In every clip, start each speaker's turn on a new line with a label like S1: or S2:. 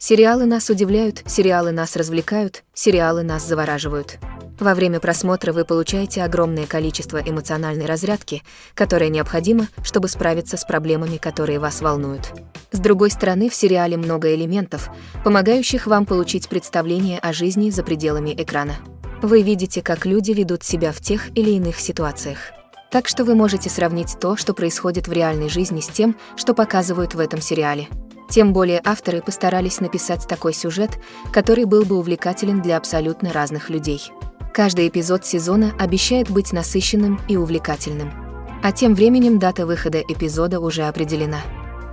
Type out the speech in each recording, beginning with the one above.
S1: Сериалы нас удивляют, сериалы нас развлекают, сериалы нас завораживают. Во время просмотра вы получаете огромное количество эмоциональной разрядки, которая необходима, чтобы справиться с проблемами, которые вас волнуют. С другой стороны, в сериале много элементов, помогающих вам получить представление о жизни за пределами экрана. Вы видите, как люди ведут себя в тех или иных ситуациях. Так что вы можете сравнить то, что происходит в реальной жизни, с тем, что показывают в этом сериале. Тем более авторы постарались написать такой сюжет, который был бы увлекателен для абсолютно разных людей. Каждый эпизод сезона обещает быть насыщенным и увлекательным. А тем временем дата выхода эпизода уже определена.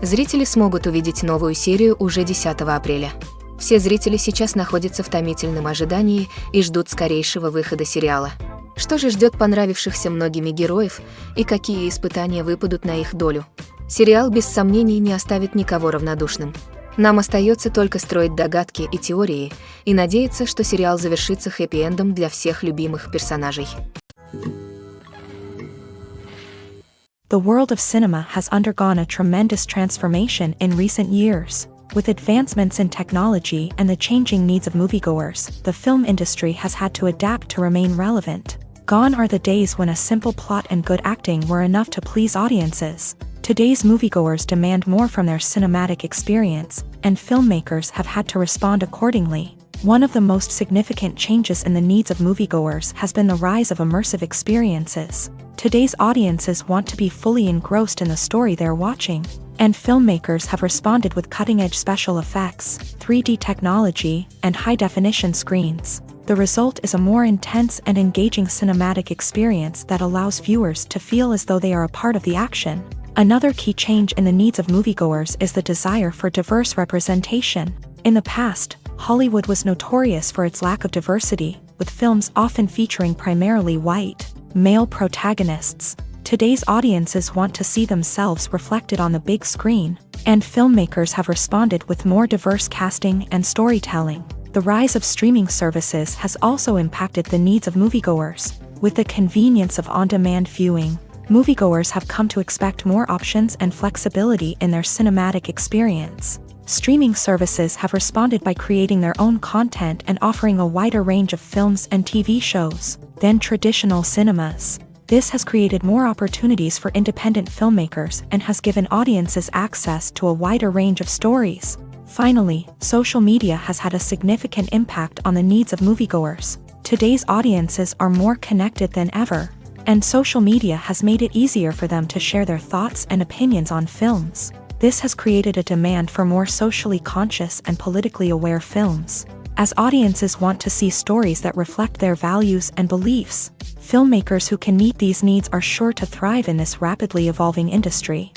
S1: Зрители смогут увидеть новую серию уже 10 апреля. Все зрители сейчас находятся в томительном ожидании и ждут скорейшего выхода сериала. Что же ждет понравившихся многими героев и какие испытания выпадут на их долю? Сериал без сомнений не оставит никого равнодушным. Нам остается только строить догадки и теории и надеяться, что сериал завершится хэппи-эндом для всех любимых персонажей.
S2: The world of cinema has undergone a tremendous transformation in recent years. With advancements in technology and the changing needs of moviegoers, the film industry has had to adapt to remain relevant. Gone are the days when a simple plot and good acting were enough to please audiences. Today's moviegoers demand more from their cinematic experience, and filmmakers have had to respond accordingly. One of the most significant changes in the needs of moviegoers has been the rise of immersive experiences. Today's audiences want to be fully engrossed in the story they're watching, and filmmakers have responded with cutting-edge special effects, 3D technology, and high-definition screens. The result is a more intense and engaging cinematic experience that allows viewers to feel as though they are a part of the action. Another key change in the needs of moviegoers is the desire for diverse representation. In the past, Hollywood was notorious for its lack of diversity, with films often featuring primarily white, male protagonists. Today's audiences want to see themselves reflected on the big screen, and filmmakers have responded with more diverse casting and storytelling. The rise of streaming services has also impacted the needs of moviegoers. With the convenience of on-demand viewing, moviegoers have come to expect more options and flexibility in their cinematic experience. Streaming services have responded by creating their own content and offering a wider range of films and TV shows than traditional cinemas. This has created more opportunities for independent filmmakers and has given audiences access to a wider range of stories. Finally, social media has had a significant impact on the needs of moviegoers. Today's audiences are more connected than ever, and social media has made it easier for them to share their thoughts and opinions on films. This has created a demand for more socially conscious and politically aware films. As audiences want to see stories that reflect their values and beliefs, filmmakers who can meet these needs are sure to thrive in this rapidly evolving industry.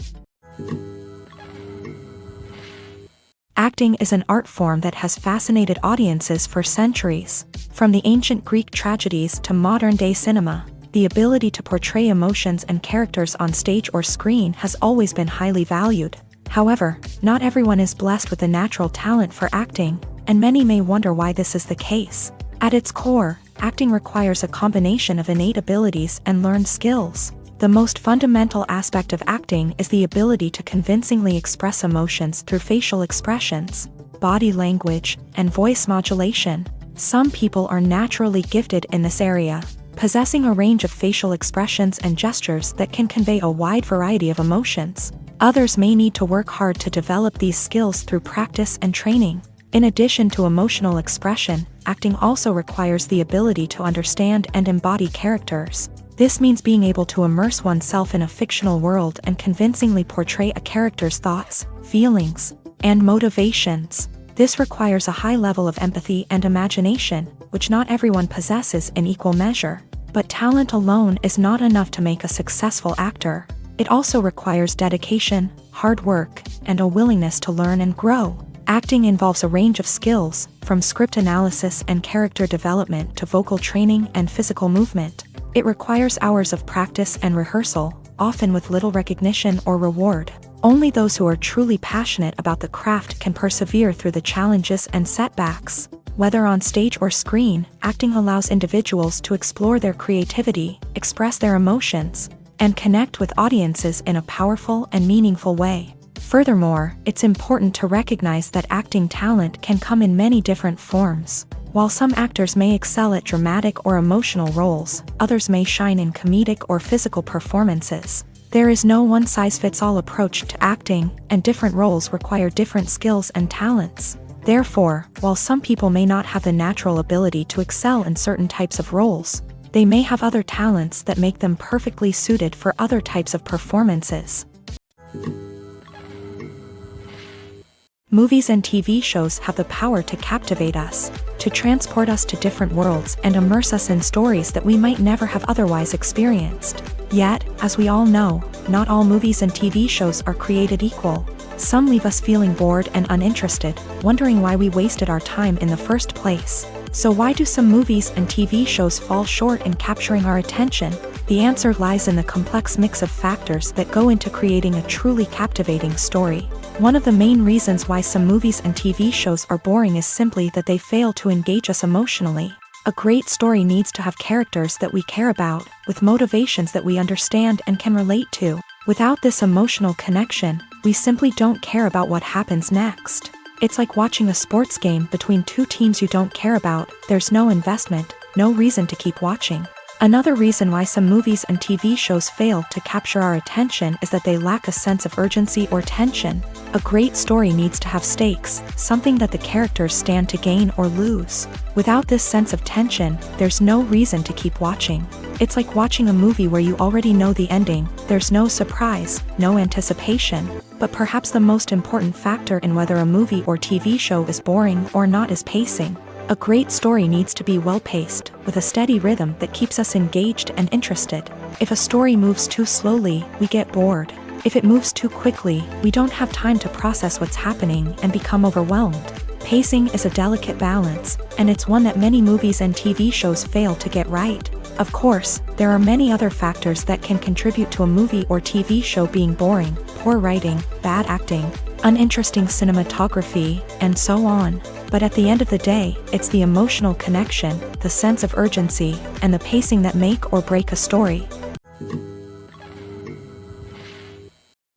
S2: Acting is an art form that has fascinated audiences for centuries. From the ancient Greek tragedies to modern-day cinema, the ability to portray emotions and characters on stage or screen has always been highly valued. However, not everyone is blessed with the natural talent for acting, and many may wonder why this is the case. At its core, acting requires a combination of innate abilities and learned skills. The most fundamental aspect of acting is the ability to convincingly express emotions through facial expressions, body language, and voice modulation. Some people are naturally gifted in this area, possessing a range of facial expressions and gestures that can convey a wide variety of emotions. Others may need to work hard to develop these skills through practice and training. In addition to emotional expression, acting also requires the ability to understand and embody characters. This means being able to immerse oneself in a fictional world and convincingly portray a character's thoughts, feelings, and motivations. This requires a high level of empathy and imagination, which not everyone possesses in equal measure. But talent alone is not enough to make a successful actor. It also requires dedication, hard work, and a willingness to learn and grow. Acting involves a range of skills, from script analysis and character development to vocal training and physical movement. It requires hours of practice and rehearsal, often with little recognition or reward. Only those who are truly passionate about the craft can persevere through the challenges and setbacks. Whether on stage or screen, acting allows individuals to explore their creativity, express their emotions, and connect with audiences in a powerful and meaningful way. Furthermore, it's important to recognize that acting talent can come in many different forms. While some actors may excel at dramatic or emotional roles, others may shine in comedic or physical performances. There is no one-size-fits-all approach to acting, and different roles require different skills and talents. Therefore, while some people may not have the natural ability to excel in certain types of roles, they may have other talents that make them perfectly suited for other types of performances. Movies and TV shows have the power to captivate us, to transport us to different worlds and immerse us in stories that we might never have otherwise experienced. Yet, as we all know, not all movies and TV shows are created equal. Some leave us feeling bored and uninterested, wondering why we wasted our time in the first place. So why do some movies and TV shows fall short in capturing our attention? The answer lies in the complex mix of factors that go into creating a truly captivating story. One of the main reasons why some movies and TV shows are boring is simply that they fail to engage us emotionally. A great story needs to have characters that we care about, with motivations that we understand and can relate to. Without this emotional connection, we simply don't care about what happens next. It's like watching a sports game between two teams you don't care about. There's no investment, no reason to keep watching. Another reason why some movies and TV shows fail to capture our attention is that they lack a sense of urgency or tension. A great story needs to have stakes, something that the characters stand to gain or lose. Without this sense of tension, there's no reason to keep watching. It's like watching a movie where you already know the ending. There's no surprise, no anticipation. But perhaps the most important factor in whether a movie or TV show is boring or not is pacing. A great story needs to be well-paced, with a steady rhythm that keeps us engaged and interested. If a story moves too slowly, we get bored. If it moves too quickly, we don't have time to process what's happening and become overwhelmed. Pacing is a delicate balance, and it's one that many movies and TV shows fail to get right. Of course, there are many other factors that can contribute to a movie or TV show being boring: poor writing, bad acting, uninteresting cinematography, and so on. But at the end of the day, it's the emotional connection, the sense of urgency, and the pacing that make or break a story.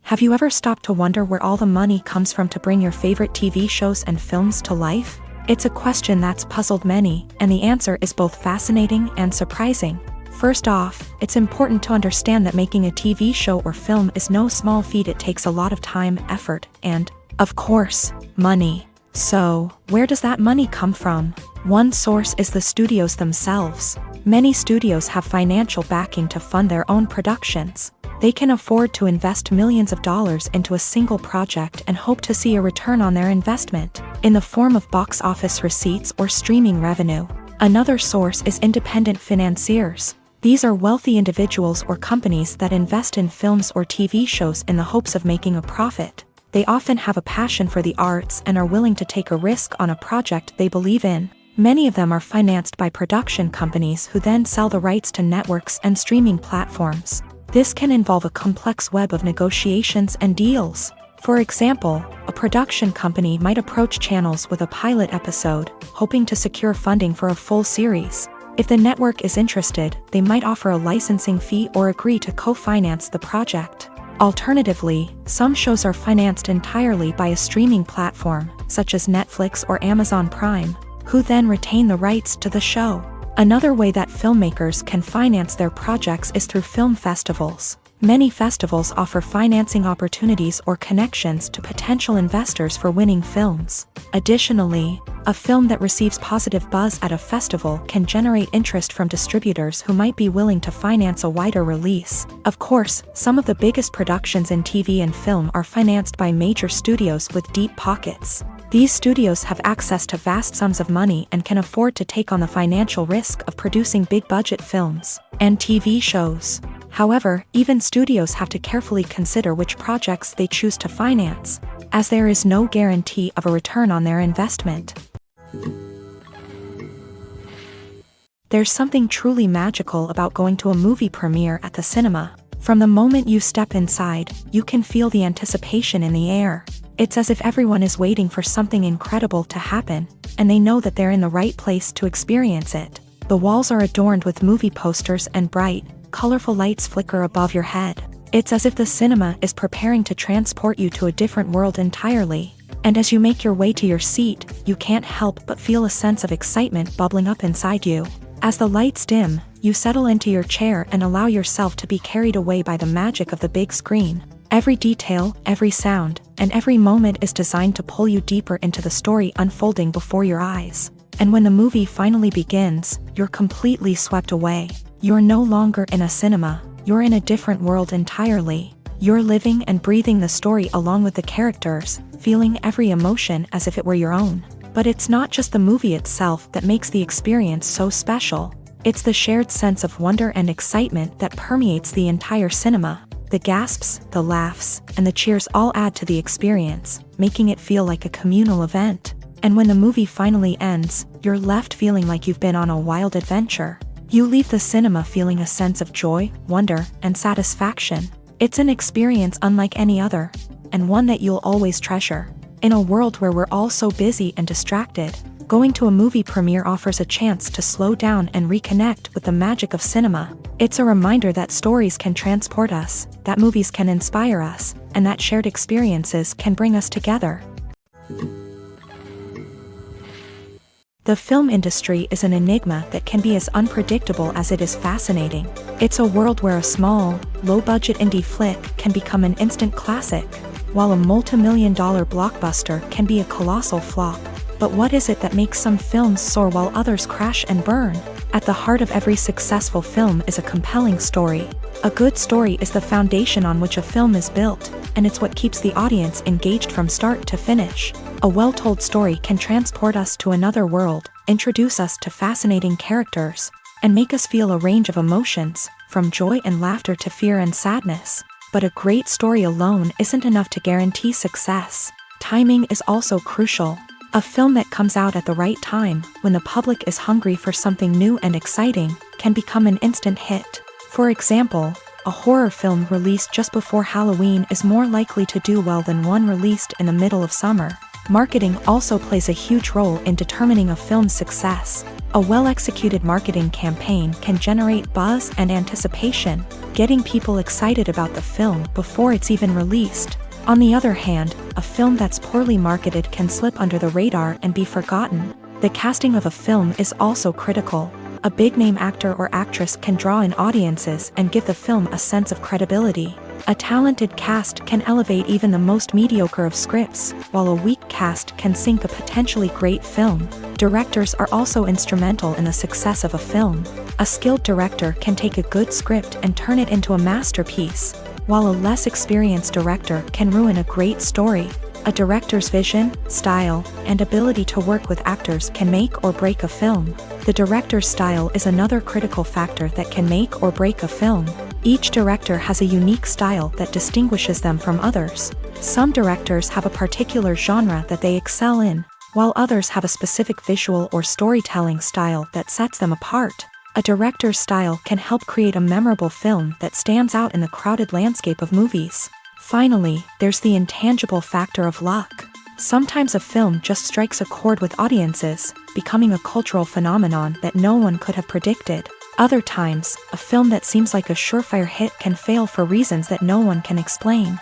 S2: Have you ever stopped to wonder where all the money comes from to bring your favorite TV shows and films to life? It's a question that's puzzled many, and the answer is both fascinating and surprising. First off, it's important to understand that making a TV show or film is no small feat. It takes a lot of time, effort, and, of course, money. So, where does that money come from? One source is the studios themselves. Many studios have financial backing to fund their own productions. They can afford to invest millions of dollars into a single project and hope to see a return on their investment, in the form of box office receipts or streaming revenue. Another source is independent financiers. These are wealthy individuals or companies that invest in films or TV shows in the hopes of making a profit. They often have a passion for the arts and are willing to take a risk on a project they believe in. Many of them are financed by production companies who then sell the rights to networks and streaming platforms. This can involve a complex web of negotiations and deals. For example, a production company might approach channels with a pilot episode, hoping to secure funding for a full series. If the network is interested, they might offer a licensing fee or agree to co-finance the project. Alternatively, some shows are financed entirely by a streaming platform, such as Netflix or Amazon Prime, who then retain the rights to the show. Another way that filmmakers can finance their projects is through film festivals. Many festivals offer financing opportunities or connections to potential investors for winning films. Additionally, a film that receives positive buzz at a festival can generate interest from distributors who might be willing to finance a wider release. Of course, some of the biggest productions in TV and film are financed by major studios with deep pockets. These studios have access to vast sums of money and can afford to take on the financial risk of producing big-budget films and TV shows. However, even studios have to carefully consider which projects they choose to finance, as there is no guarantee of a return on their investment. There's something truly magical about going to a movie premiere at the cinema. From the moment you step inside, you can feel the anticipation in the air. It's as if everyone is waiting for something incredible to happen, and they know that they're in the right place to experience it. The walls are adorned with movie posters and bright, colorful lights flicker above your head. It's as if the cinema is preparing to transport you to a different world entirely. And as you make your way to your seat, you can't help but feel a sense of excitement bubbling up inside you. As the lights dim, you settle into your chair and allow yourself to be carried away by the magic of the big screen. Every detail, every sound, and every moment is designed to pull you deeper into the story unfolding before your eyes. And when the movie finally begins, you're completely swept away. You're no longer in a cinema, you're in a different world entirely. You're living and breathing the story along with the characters, feeling every emotion as if it were your own. But it's not just the movie itself that makes the experience so special. It's the shared sense of wonder and excitement that permeates the entire cinema. The gasps, the laughs, and the cheers all add to the experience, making it feel like a communal event. And when the movie finally ends, you're left feeling like you've been on a wild adventure. You leave the cinema feeling a sense of joy, wonder, and satisfaction. It's an experience unlike any other, and one that you'll always treasure. In a world where we're all so busy and distracted, going to a movie premiere offers a chance to slow down and reconnect with the magic of cinema. It's a reminder that stories can transport us, that movies can inspire us, and that shared experiences can bring us together. The film industry is an enigma that can be as unpredictable as it is fascinating. It's a world where a small, low-budget indie flick can become an instant classic, while a multi-million-dollar blockbuster can be a colossal flop. But what is it that makes some films soar while others crash and burn? At the heart of every successful film is a compelling story. A good story is the foundation on which a film is built, and it's what keeps the audience engaged from start to finish. A well-told story can transport us to another world, introduce us to fascinating characters, and make us feel a range of emotions, from joy and laughter to fear and sadness. But a great story alone isn't enough to guarantee success. Timing is also crucial. A film that comes out at the right time, when the public is hungry for something new and exciting, can become an instant hit. For example, a horror film released just before Halloween is more likely to do well than one released in the middle of summer. Marketing also plays a huge role in determining a film's success. A well-executed marketing campaign can generate buzz and anticipation, getting people excited about the film before it's even released. On the other hand, a film that's poorly marketed can slip under the radar and be forgotten. The casting of a film is also critical. A big-name actor or actress can draw in audiences and give the film a sense of credibility. A talented cast can elevate even the most mediocre of scripts, while a weak cast can sink a potentially great film. Directors are also instrumental in the success of a film. A skilled director can take a good script and turn it into a masterpiece, while a less experienced director can ruin a great story. A director's vision, style, and ability to work with actors can make or break a film. The director's style is another critical factor that can make or break a film. Each director has a unique style that distinguishes them from others. Some directors have a particular genre that they excel in, while others have a specific visual or storytelling style that sets them apart. A director's style can help create a memorable film that stands out in the crowded landscape of movies. Finally, there's the intangible factor of luck. Sometimes a film just strikes a chord with audiences, becoming a cultural phenomenon that no one could have predicted. Other times, a film that seems like a surefire hit can fail for reasons that no one can explain.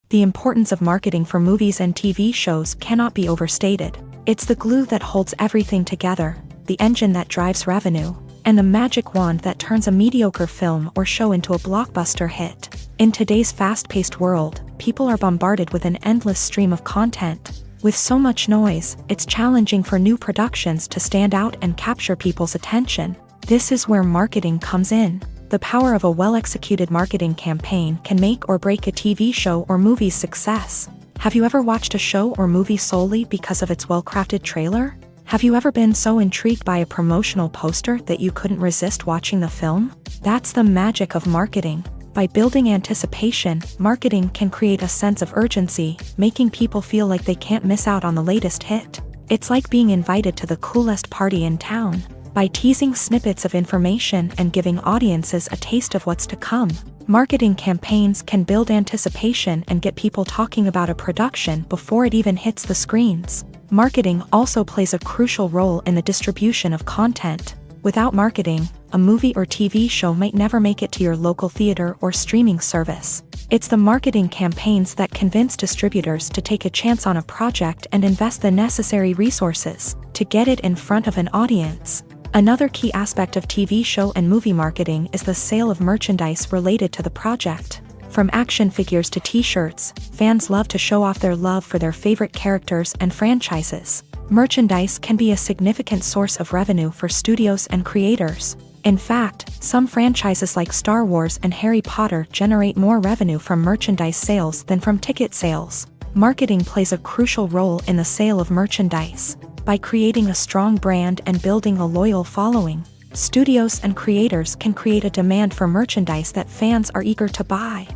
S2: The importance of marketing for movies and TV shows cannot be overstated. It's the glue that holds everything together, the engine that drives revenue, and the magic wand that turns a mediocre film or show into a blockbuster hit. In today's fast-paced world, people are bombarded with an endless stream of content. With so much noise, it's challenging for new productions to stand out and capture people's attention. This is where marketing comes in. The power of a well-executed marketing campaign can make or break a TV show or movie's success. Have you ever watched a show or movie solely because of its well-crafted trailer? Have you ever been so intrigued by a promotional poster that you couldn't resist watching the film? That's the magic of marketing. By building anticipation, marketing can create a sense of urgency, making people feel like they can't miss out on the latest hit. It's like being invited to the coolest party in town. By teasing snippets of information and giving audiences a taste of what's to come, marketing campaigns can build anticipation and get people talking about a production before it even hits the screens. Marketing also plays a crucial role in the distribution of content. Without marketing, a movie or TV show might never make it to your local theater or streaming service. It's the marketing campaigns that convince distributors to take a chance on a project and invest the necessary resources to get it in front of an audience. Another key aspect of TV show and movie marketing is the sale of merchandise related to the project. From action figures to t-shirts, fans love to show off their love for their favorite characters and franchises. Merchandise can be a significant source of revenue for studios and creators. In fact, some franchises like Star Wars and Harry Potter generate more revenue from merchandise sales than from ticket sales. Marketing plays a crucial role in the sale of merchandise. By creating a strong brand and building a loyal following, studios and creators can create a demand for merchandise that fans are eager to buy.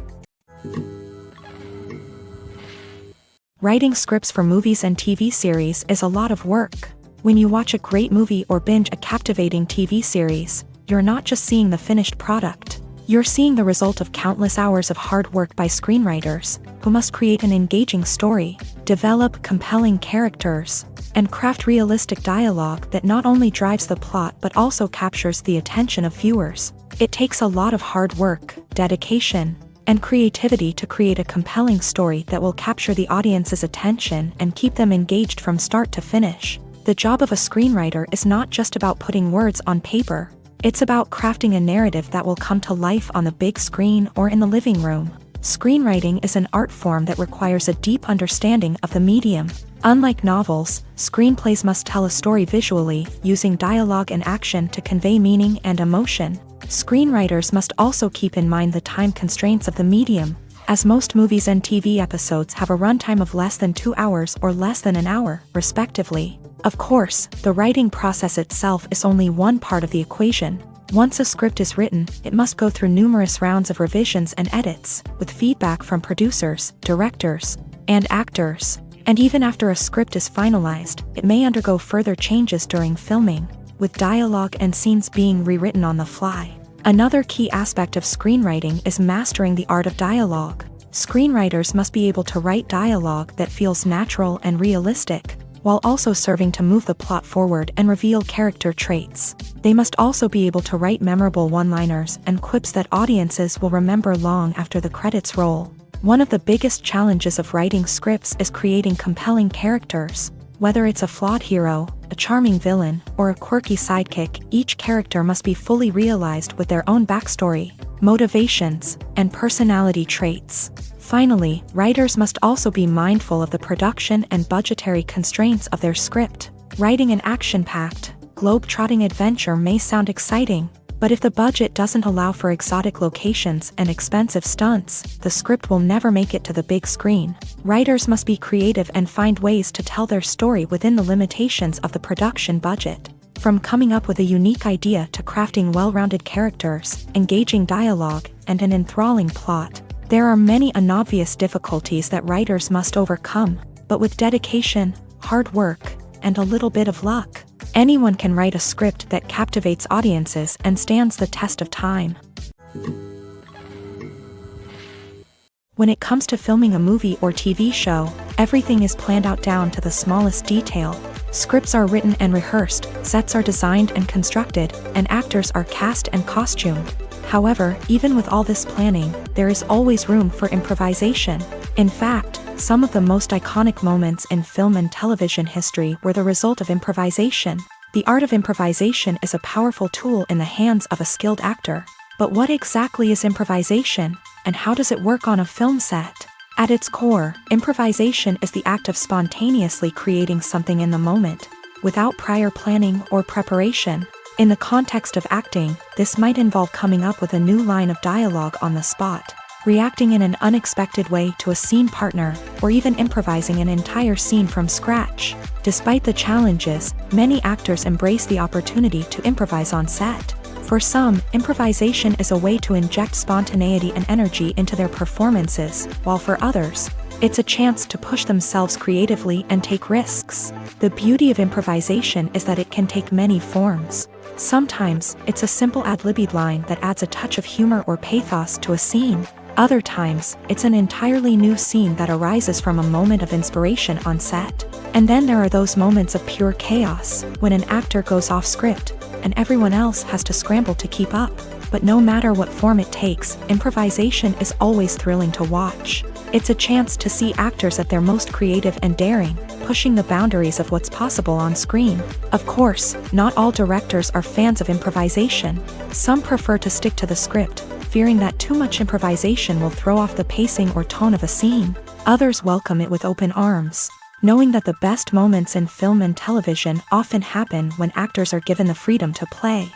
S2: Writing scripts for movies and TV series is a lot of work. When you watch a great movie or binge a captivating TV series, you're not just seeing the finished product. You're seeing the result of countless hours of hard work by screenwriters, who must create an engaging story, develop compelling characters, and craft realistic dialogue that not only drives the plot but also captures the attention of viewers. It takes a lot of hard work, dedication, and creativity to create a compelling story that will capture the audience's attention and keep them engaged from start to finish. The job of a screenwriter is not just about putting words on paper. It's about crafting a narrative that will come to life on the big screen or in the living room. Screenwriting is an art form that requires a deep understanding of the medium. Unlike novels, screenplays must tell a story visually, using dialogue and action to convey meaning and emotion. Screenwriters must also keep in mind the time constraints of the medium, as most movies and TV episodes have a runtime of less than 2 hours or less than an hour, respectively. Of course, the writing process itself is only one part of the equation. Once a script is written, it must go through numerous rounds of revisions and edits, with feedback from producers, directors, and actors. And even after a script is finalized, it may undergo further changes during filming, with dialogue and scenes being rewritten on the fly. Another key aspect of screenwriting is mastering the art of dialogue. Screenwriters must be able to write dialogue that feels natural and realistic, while also serving to move the plot forward and reveal character traits. They must also be able to write memorable one-liners and quips that audiences will remember long after the credits roll. One of the biggest challenges of writing scripts is creating compelling characters. Whether it's a flawed hero, a charming villain, or a quirky sidekick, each character must be fully realized with their own backstory, motivations, and personality traits. Finally, writers must also be mindful of the production and budgetary constraints of their script. Writing an action-packed, globe-trotting adventure may sound exciting, but if the budget doesn't allow for exotic locations and expensive stunts, the script will never make it to the big screen. Writers must be creative and find ways to tell their story within the limitations of the production budget. From coming up with a unique idea to crafting well-rounded characters, engaging dialogue, and an enthralling plot, there are many unobvious difficulties that writers must overcome, but with dedication, hard work, and a little bit of luck, anyone can write a script that captivates audiences and stands the test of time. When it comes to filming a movie or TV show, everything is planned out down to the smallest detail. Scripts are written and rehearsed, sets are designed and constructed, and actors are cast and costumed. However, even with all this planning, there is always room for improvisation. In fact, some of the most iconic moments in film and television history were the result of improvisation. The art of improvisation is a powerful tool in the hands of a skilled actor. But what exactly is improvisation, and how does it work on a film set? At its core, improvisation is the act of spontaneously creating something in the moment, without prior planning or preparation. In the context of acting, this might involve coming up with a new line of dialogue on the spot, reacting in an unexpected way to a scene partner, or even improvising an entire scene from scratch. Despite the challenges, many actors embrace the opportunity to improvise on set. For some, improvisation is a way to inject spontaneity and energy into their performances, while for others, it's a chance to push themselves creatively and take risks. The beauty of improvisation is that it can take many forms. Sometimes, it's a simple ad-libbed line that adds a touch of humor or pathos to a scene. Other times, it's an entirely new scene that arises from a moment of inspiration on set. And then there are those moments of pure chaos, when an actor goes off script, and everyone else has to scramble to keep up. But no matter what form it takes, improvisation is always thrilling to watch. It's a chance to see actors at their most creative and daring, pushing the boundaries of what's possible on screen. Of course, not all directors are fans of improvisation. Some prefer to stick to the script, fearing that too much improvisation will throw off the pacing or tone of a scene. Others welcome it with open arms, knowing that the best moments in film and television often happen when actors are given the freedom to play.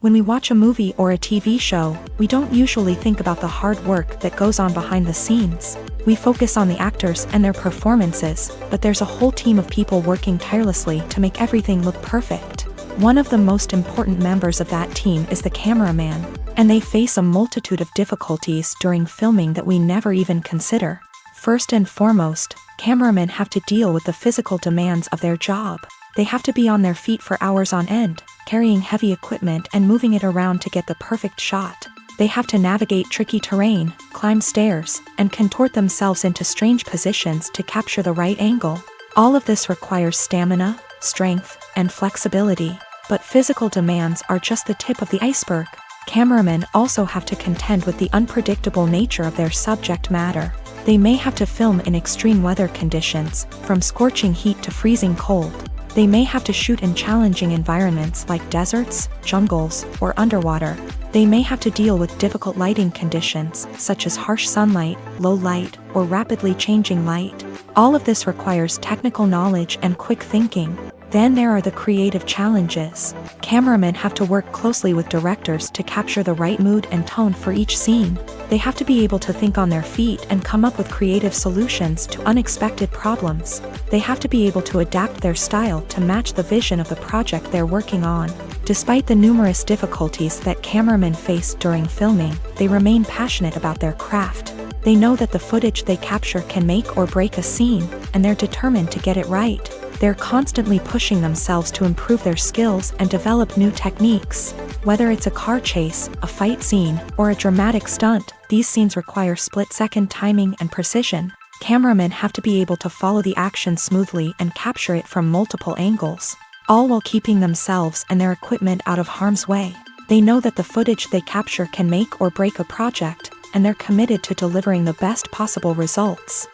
S2: When we watch a movie or a TV show, we don't usually think about the hard work that goes on behind the scenes. We focus on the actors and their performances, but there's a whole team of people working tirelessly to make everything look perfect. One of the most important members of that team is the cameraman, and they face a multitude of difficulties during filming that we never even consider. First and foremost, cameramen have to deal with the physical demands of their job. They have to be on their feet for hours on end, carrying heavy equipment and moving it around to get the perfect shot. They have to navigate tricky terrain, climb stairs, and contort themselves into strange positions to capture the right angle. All of this requires stamina, strength, and flexibility. But physical demands are just the tip of the iceberg. Cameramen also have to contend with the unpredictable nature of their subject matter. They may have to film in extreme weather conditions, from scorching heat to freezing cold. They may have to shoot in challenging environments like deserts, jungles, or underwater. They may have to deal with difficult lighting conditions, such as harsh sunlight, low light, or rapidly changing light. All of this requires technical knowledge and quick thinking. Then there are the creative challenges. Cameramen have to work closely with directors to capture the right mood and tone for each scene. They have to be able to think on their feet and come up with creative solutions to unexpected problems. They have to be able to adapt their style to match the vision of the project they're working on. Despite the numerous difficulties that cameramen face during filming, they remain passionate about their craft. They know that the footage they capture can make or break a scene, and they're determined to get it right. They're constantly pushing themselves to improve their skills and develop new techniques. Whether it's a car chase, a fight scene, or a dramatic stunt, these scenes require split-second timing and precision. Cameramen have to be able to follow the action smoothly and capture it from multiple angles, all while keeping themselves and their equipment out of harm's way. They know that the footage they capture can make or break a project, and they're committed to delivering the best possible results.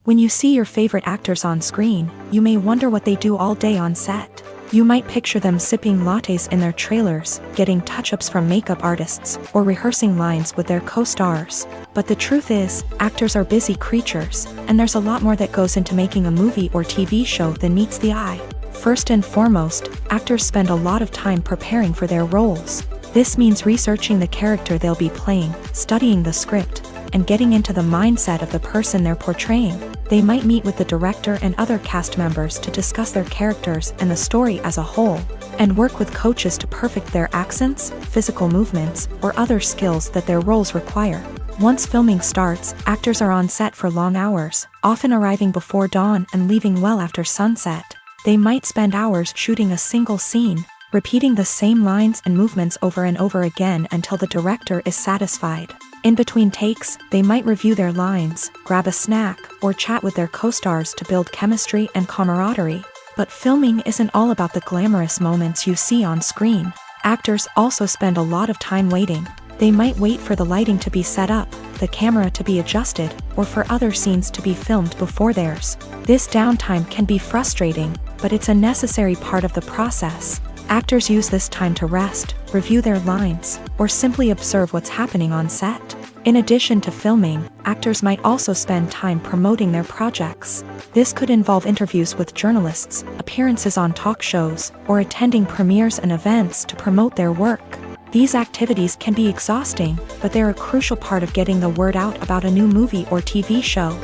S2: When you see your favorite actors on screen, you may wonder what they do all day on set. You might picture them sipping lattes in their trailers, getting touch-ups from makeup artists, or rehearsing lines with their co-stars. But the truth is, actors are busy creatures, and there's a lot more that goes into making a movie or TV show than meets the eye. First and foremost, actors spend a lot of time preparing for their roles. This means researching the character they'll be playing, studying the script, and getting into the mindset of the person they're portraying. They might meet with the director and other cast members to discuss their characters and the story as a whole, and work with coaches to perfect their accents, physical movements, or other skills that their roles require. Once filming starts, actors are on set for long hours, often arriving before dawn and leaving well after sunset. They might spend hours shooting a single scene, repeating the same lines and movements over and over again until the director is satisfied. In between takes, they might review their lines, grab a snack, or chat with their co-stars to build chemistry and camaraderie. But filming isn't all about the glamorous moments you see on screen. Actors also spend a lot of time waiting. They might wait for the lighting to be set up, the camera to be adjusted, or for other scenes to be filmed before theirs. This downtime can be frustrating, but it's a necessary part of the process. Actors use this time to rest, review their lines, or simply observe what's happening on set. In addition to filming, actors might also spend time promoting their projects. This could involve interviews with journalists, appearances on talk shows, or attending premieres and events to promote their work. These activities can be exhausting, but they're a crucial part of getting the word out about a new movie or TV show.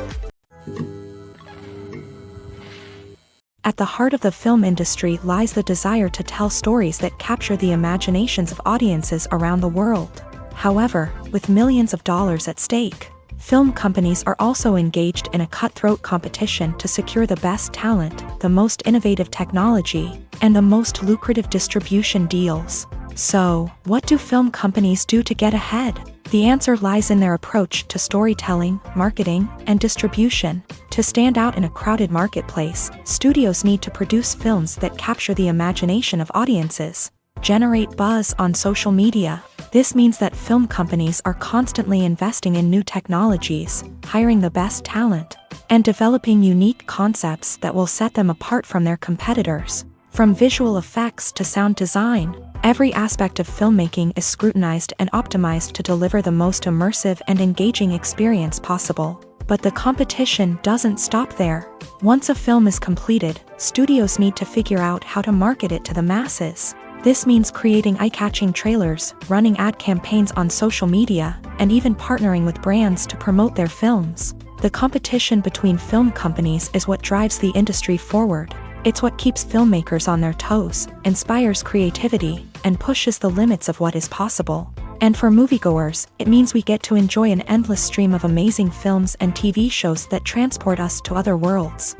S2: At the heart of the film industry lies the desire to tell stories that capture the imaginations of audiences around the world. However, with millions of dollars at stake, film companies are also engaged in a cutthroat competition to secure the best talent, the most innovative technology, and the most lucrative distribution deals. So, what do film companies do to get ahead? The answer lies in their approach to storytelling, marketing, and distribution. To stand out in a crowded marketplace, studios need to produce films that capture the imagination of audiences, generate buzz on social media. This means that film companies are constantly investing in new technologies, hiring the best talent, and developing unique concepts that will set them apart from their competitors. From visual effects to sound design, every aspect of filmmaking is scrutinized and optimized to deliver the most immersive and engaging experience possible. But the competition doesn't stop there. Once a film is completed, studios need to figure out how to market it to the masses. This means creating eye-catching trailers, running ad campaigns on social media, and even partnering with brands to promote their films. The competition between film companies is what drives the industry forward. It's what keeps filmmakers on their toes, inspires creativity, and pushes the limits of what is possible. And for moviegoers, it means we get to enjoy an endless stream of amazing films and TV shows that transport us to other worlds.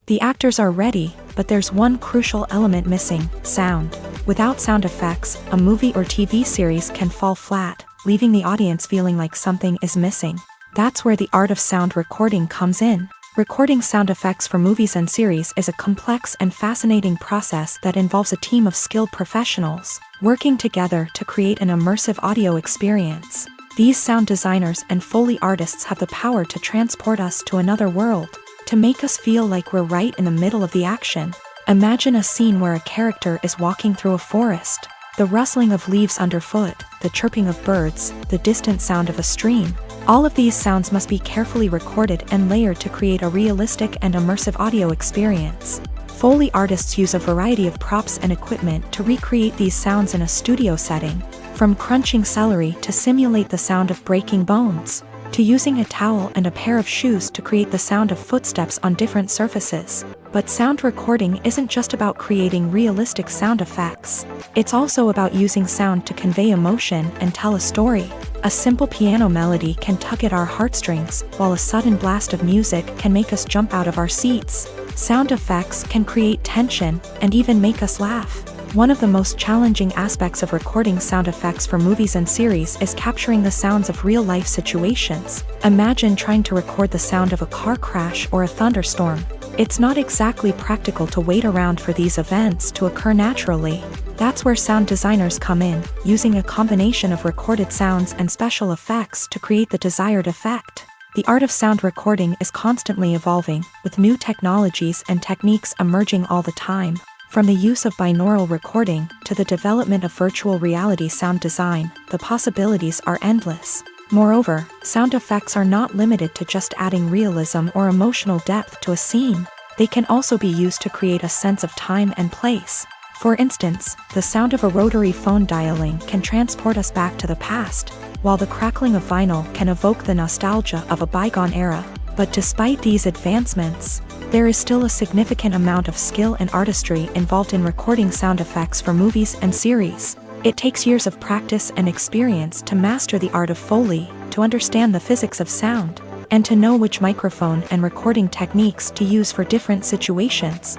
S2: The actors are ready, but there's one crucial element missing: sound. Without sound effects, a movie or TV series can fall flat, leaving the audience feeling like something is missing. That's where the art of sound recording comes in. Recording sound effects for movies and series is a complex and fascinating process that involves a team of skilled professionals working together to create an immersive audio experience. These sound designers and Foley artists have the power to transport us to another world, to make us feel like we're right in the middle of the action. Imagine a scene where a character is walking through a forest. The rustling of leaves underfoot, the chirping of birds, the distant sound of a stream. All of these sounds must be carefully recorded and layered to create a realistic and immersive audio experience. Foley artists use a variety of props and equipment to recreate these sounds in a studio setting, from crunching celery to simulate the sound of breaking bones, to using a towel and a pair of shoes to create the sound of footsteps on different surfaces. But sound recording isn't just about creating realistic sound effects. It's also about using sound to convey emotion and tell a story. A simple piano melody can tug at our heartstrings, while a sudden blast of music can make us jump out of our seats. Sound effects can create tension and even make us laugh. One of the most challenging aspects of recording sound effects for movies and series is capturing the sounds of real-life situations. Imagine trying to record the sound of a car crash or a thunderstorm. It's not exactly practical to wait around for these events to occur naturally. That's where sound designers come in, using a combination of recorded sounds and special effects to create the desired effect. The art of sound recording is constantly evolving, with new technologies and techniques emerging all the time. From the use of binaural recording to the development of virtual reality sound design, the possibilities are endless. Moreover, sound effects are not limited to just adding realism or emotional depth to a scene. They can also be used to create a sense of time and place. For instance, the sound of a rotary phone dialing can transport us back to the past, while the crackling of vinyl can evoke the nostalgia of a bygone era. But despite these advancements, there is still a significant amount of skill and artistry involved in recording sound effects for movies and series. It takes years of practice and experience to master the art of Foley, to understand the physics of sound, and to know which microphone and recording techniques to use for different situations.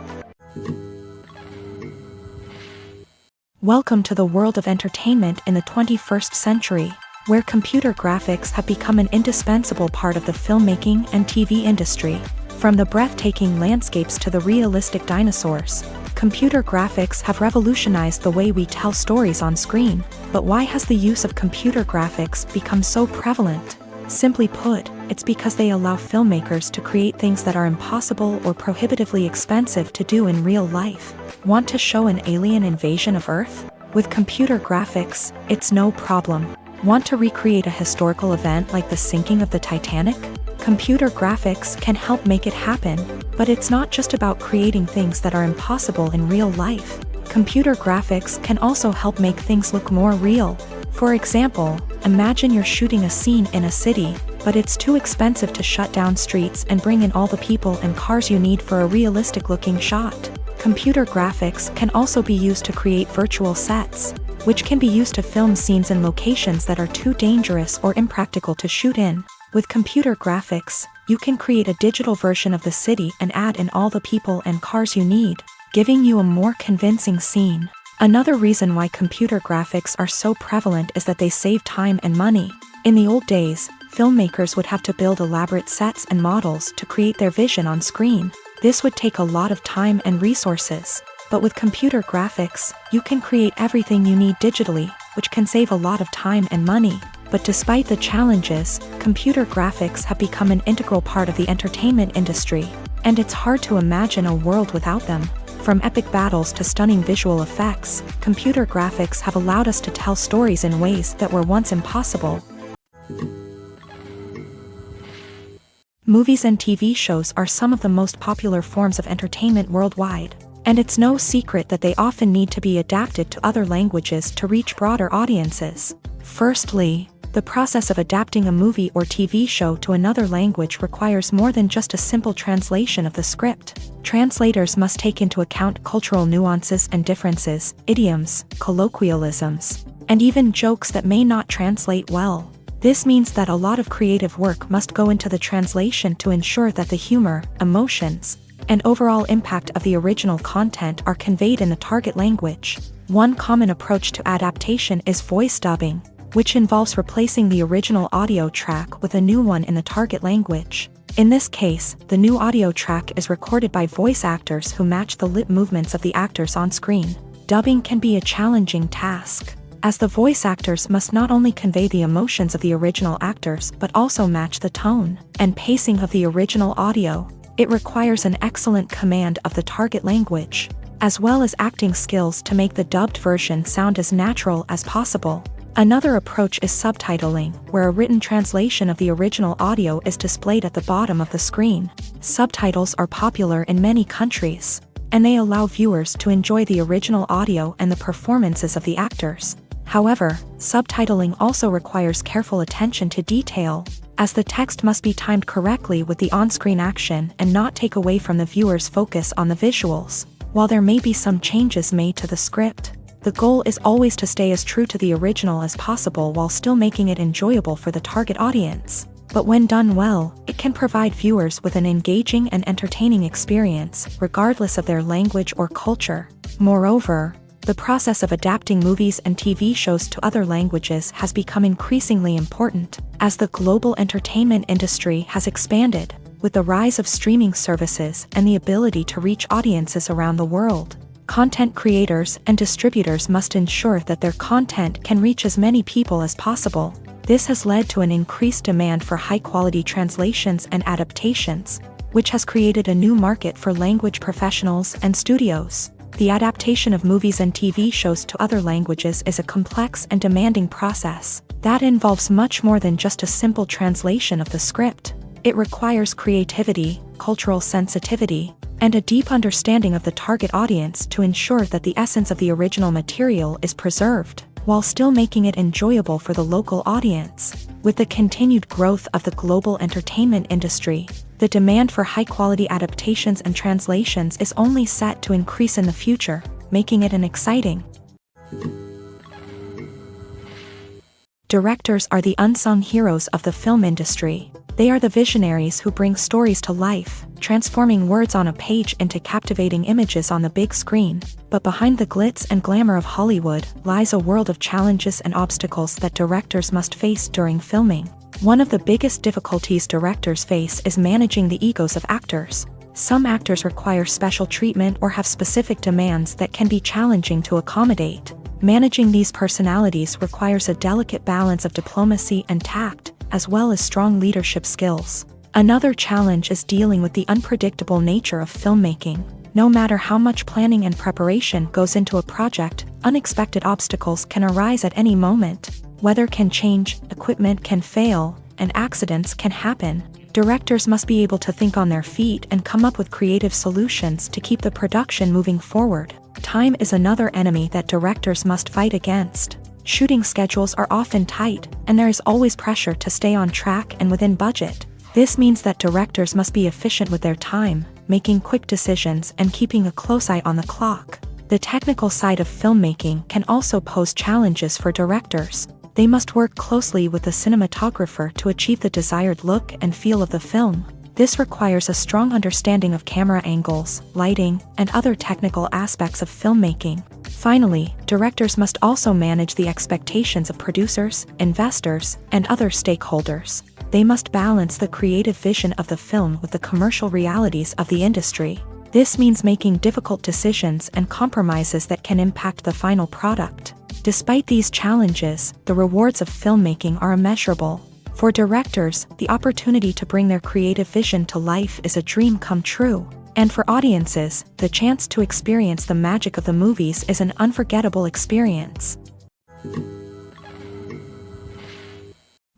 S2: Welcome to the world of entertainment in the 21st century, where computer graphics have become an indispensable part of the filmmaking and TV industry. From the breathtaking landscapes to the realistic dinosaurs, computer graphics have revolutionized the way we tell stories on screen. But why has the use of computer graphics become so prevalent? Simply put, it's because they allow filmmakers to create things that are impossible or prohibitively expensive to do in real life. Want to show an alien invasion of Earth? With computer graphics, it's no problem. Want to recreate a historical event like the sinking of the Titanic? Computer graphics can help make it happen, but it's not just about creating things that are impossible in real life. Computer graphics can also help make things look more real. For example, imagine you're shooting a scene in a city, but it's too expensive to shut down streets and bring in all the people and cars you need for a realistic-looking shot. Computer graphics can also be used to create virtual sets, which can be used to film scenes in locations that are too dangerous or impractical to shoot in. With computer graphics, you can create a digital version of the city and add in all the people and cars you need, giving you a more convincing scene. Another reason why computer graphics are so prevalent is that they save time and money. In the old days, filmmakers would have to build elaborate sets and models to create their vision on screen. This would take a lot of time and resources. But with computer graphics, you can create everything you need digitally, which can save a lot of time and money. But despite the challenges, computer graphics have become an integral part of the entertainment industry, and it's hard to imagine a world without them. From epic battles to stunning visual effects, computer graphics have allowed us to tell stories in ways that were once impossible. Movies and TV shows are some of the most popular forms of entertainment worldwide, and it's no secret that they often need to be adapted to other languages to reach broader audiences. Firstly, the process of adapting a movie or TV show to another language requires more than just a simple translation of the script. Translators must take into account cultural nuances and differences, idioms, colloquialisms, and even jokes that may not translate well. This means that a lot of creative work must go into the translation to ensure that the humor, emotions, and overall impact of the original content are conveyed in the target language. One common approach to adaptation is voice dubbing, which involves replacing the original audio track with a new one in the target language. In this case, the new audio track is recorded by voice actors who match the lip movements of the actors on screen. Dubbing can be a challenging task, as the voice actors must not only convey the emotions of the original actors but also match the tone and pacing of the original audio. It requires an excellent command of the target language, as well as acting skills to make the dubbed version sound as natural as possible. Another approach is subtitling, where a written translation of the original audio is displayed at the bottom of the screen. Subtitles are popular in many countries, and they allow viewers to enjoy the original audio and the performances of the actors. However, subtitling also requires careful attention to detail, as the text must be timed correctly with the on-screen action and not take away from the viewer's focus on the visuals. While there may be some changes made to the script, the goal is always to stay as true to the original as possible while still making it enjoyable for the target audience. But when done well, it can provide viewers with an engaging and entertaining experience, regardless of their language or culture. Moreover, the process of adapting movies and TV shows to other languages has become increasingly important, as the global entertainment industry has expanded, with the rise of streaming services and the ability to reach audiences around the world. Content creators and distributors must ensure that their content can reach as many people as possible. This has led to an increased demand for high-quality translations and adaptations, which has created a new market for language professionals and studios. The adaptation of movies and TV shows to other languages is a complex and demanding process that involves much more than just a simple translation of the script. It requires creativity, cultural sensitivity, and a deep understanding of the target audience to ensure that the essence of the original material is preserved, while still making it enjoyable for the local audience. With the continued growth of the global entertainment industry, the demand for high-quality adaptations and translations is only set to increase in the future, making it an exciting. Directors are the unsung heroes of the film industry. They are the visionaries who bring stories to life, transforming words on a page into captivating images on the big screen. But behind the glitz and glamour of Hollywood lies a world of challenges and obstacles that directors must face during filming. One of the biggest difficulties directors face is managing the egos of actors. Some actors require special treatment or have specific demands that can be challenging to accommodate. Managing these personalities requires a delicate balance of diplomacy and tact, as well as strong leadership skills. Another challenge is dealing with the unpredictable nature of filmmaking. No matter how much planning and preparation goes into a project, unexpected obstacles can arise at any moment. Weather can change, equipment can fail, and accidents can happen. Directors must be able to think on their feet and come up with creative solutions to keep the production moving forward. Time is another enemy that directors must fight against. Shooting schedules are often tight, and there is always pressure to stay on track and within budget. This means that directors must be efficient with their time, making quick decisions and keeping a close eye on the clock. The technical side of filmmaking can also pose challenges for directors. They must work closely with the cinematographer to achieve the desired look and feel of the film. This requires a strong understanding of camera angles, lighting, and other technical aspects of filmmaking. Finally, directors must also manage the expectations of producers, investors, and other stakeholders. They must balance the creative vision of the film with the commercial realities of the industry. This means making difficult decisions and compromises that can impact the final product. Despite these challenges, the rewards of filmmaking are immeasurable. For directors, the opportunity to bring their creative vision to life is a dream come true. And for audiences, the chance to experience the magic of the movies is an unforgettable experience.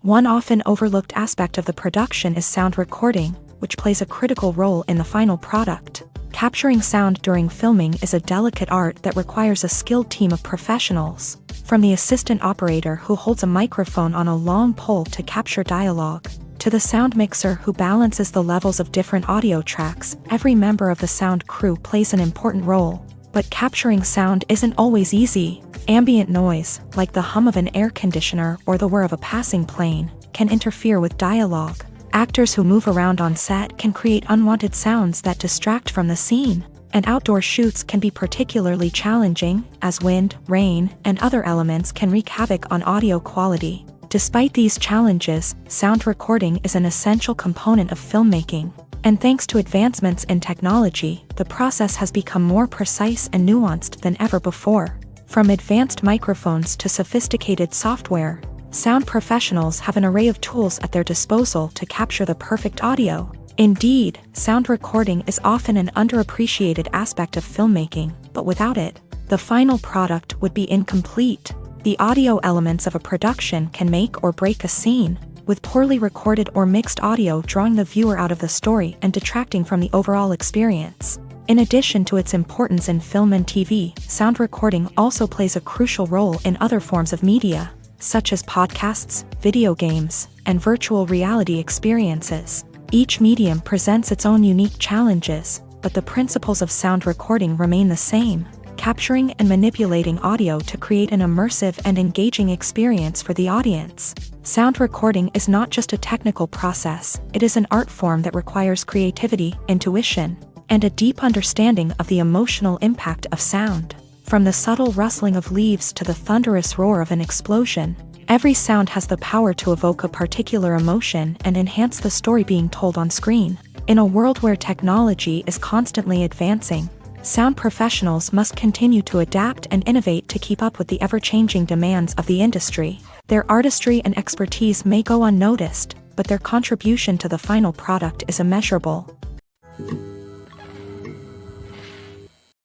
S2: One often overlooked aspect of the production is sound recording, which plays a critical role in the final product. Capturing sound during filming is a delicate art that requires a skilled team of professionals. From the assistant operator who holds a microphone on a long pole to capture dialogue, to the sound mixer who balances the levels of different audio tracks, every member of the sound crew plays an important role. But capturing sound isn't always easy. Ambient noise, like the hum of an air conditioner or the whir of a passing plane, can interfere with dialogue. Actors who move around on set can create unwanted sounds that distract from the scene. And outdoor shoots can be particularly challenging, as wind, rain, and other elements can wreak havoc on audio quality. Despite these challenges, sound recording is an essential component of filmmaking. And thanks to advancements in technology, the process has become more precise and nuanced than ever before. From advanced microphones to sophisticated software, sound professionals have an array of tools at their disposal to capture the perfect audio. Indeed, sound recording is often an underappreciated aspect of filmmaking, but without it, the final product would be incomplete. The audio elements of a production can make or break a scene, with poorly recorded or mixed audio drawing the viewer out of the story and detracting from the overall experience. In addition to its importance in film and TV, sound recording also plays a crucial role in other forms of media, such as podcasts, video games, and virtual reality experiences. Each medium presents its own unique challenges, but the principles of sound recording remain the same, capturing and manipulating audio to create an immersive and engaging experience for the audience. Sound recording is not just a technical process, it is an art form that requires creativity, intuition, and a deep understanding of the emotional impact of sound. From the subtle rustling of leaves to the thunderous roar of an explosion, every sound has the power to evoke a particular emotion and enhance the story being told on screen. In a world where technology is constantly advancing, sound professionals must continue to adapt and innovate to keep up with the ever-changing demands of the industry. Their artistry and expertise may go unnoticed, but their contribution to the final product is immeasurable.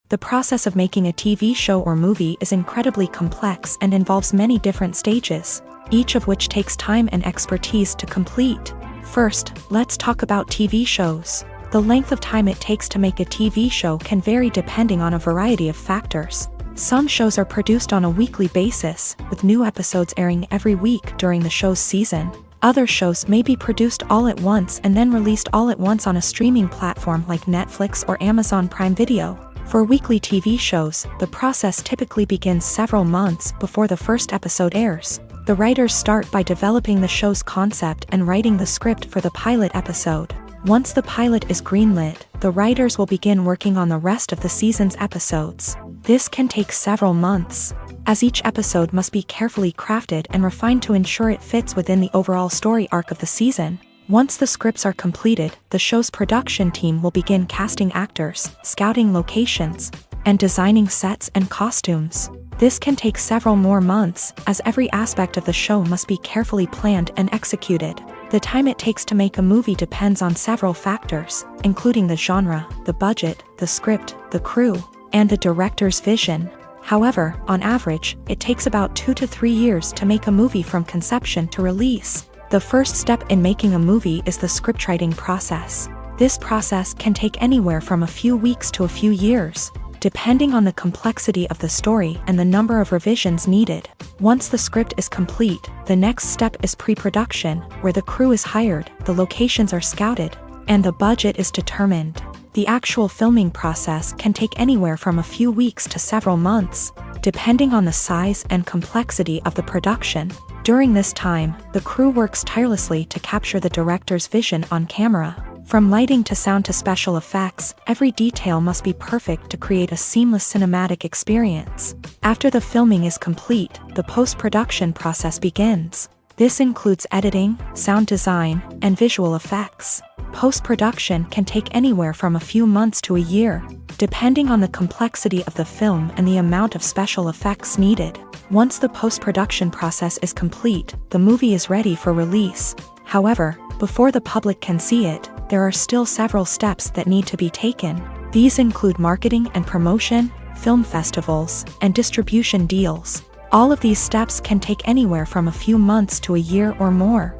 S2: The process of making a TV show or movie is incredibly complex and involves many different stages, each of which takes time and expertise to complete. First, let's talk about TV shows. The length of time it takes to make a TV show can vary depending on a variety of factors. Some shows are produced on a weekly basis, with new episodes airing every week during the show's season. Other shows may be produced all at once and then released all at once on a streaming platform like Netflix or Amazon Prime Video. For weekly TV shows, the process typically begins several months before the first episode airs. The writers start by developing the show's concept and writing the script for the pilot episode. Once the pilot is greenlit, the writers will begin working on the rest of the season's episodes. This can take several months, as each episode must be carefully crafted and refined to ensure it fits within the overall story arc of the season. Once the scripts are completed, the show's production team will begin casting actors, scouting locations, and designing sets and costumes. This can take several more months, as every aspect of the show must be carefully planned and executed. The time it takes to make a movie depends on several factors, including the genre, the budget, the script, the crew, and the director's vision. However, on average, it takes about 2 to 3 years to make a movie from conception to release. The first step in making a movie is the scriptwriting process. This process can take anywhere from a few weeks to a few years, depending on the complexity of the story and the number of revisions needed. Once the script is complete, the next step is pre-production, where the crew is hired, the locations are scouted, and the budget is determined. The actual filming process can take anywhere from a few weeks to several months, depending on the size and complexity of the production. During this time, the crew works tirelessly to capture the director's vision on camera. From lighting to sound to special effects, every detail must be perfect to create a seamless cinematic experience. After the filming is complete, the post-production process begins. This includes editing, sound design, and visual effects. Post-production can take anywhere from a few months to a year, depending on the complexity of the film and the amount of special effects needed. Once the post-production process is complete, the movie is ready for release. However, before the public can see it, there are still several steps that need to be taken. These include marketing and promotion, film festivals, and distribution deals. All of these steps can take anywhere from a few months to a year or more.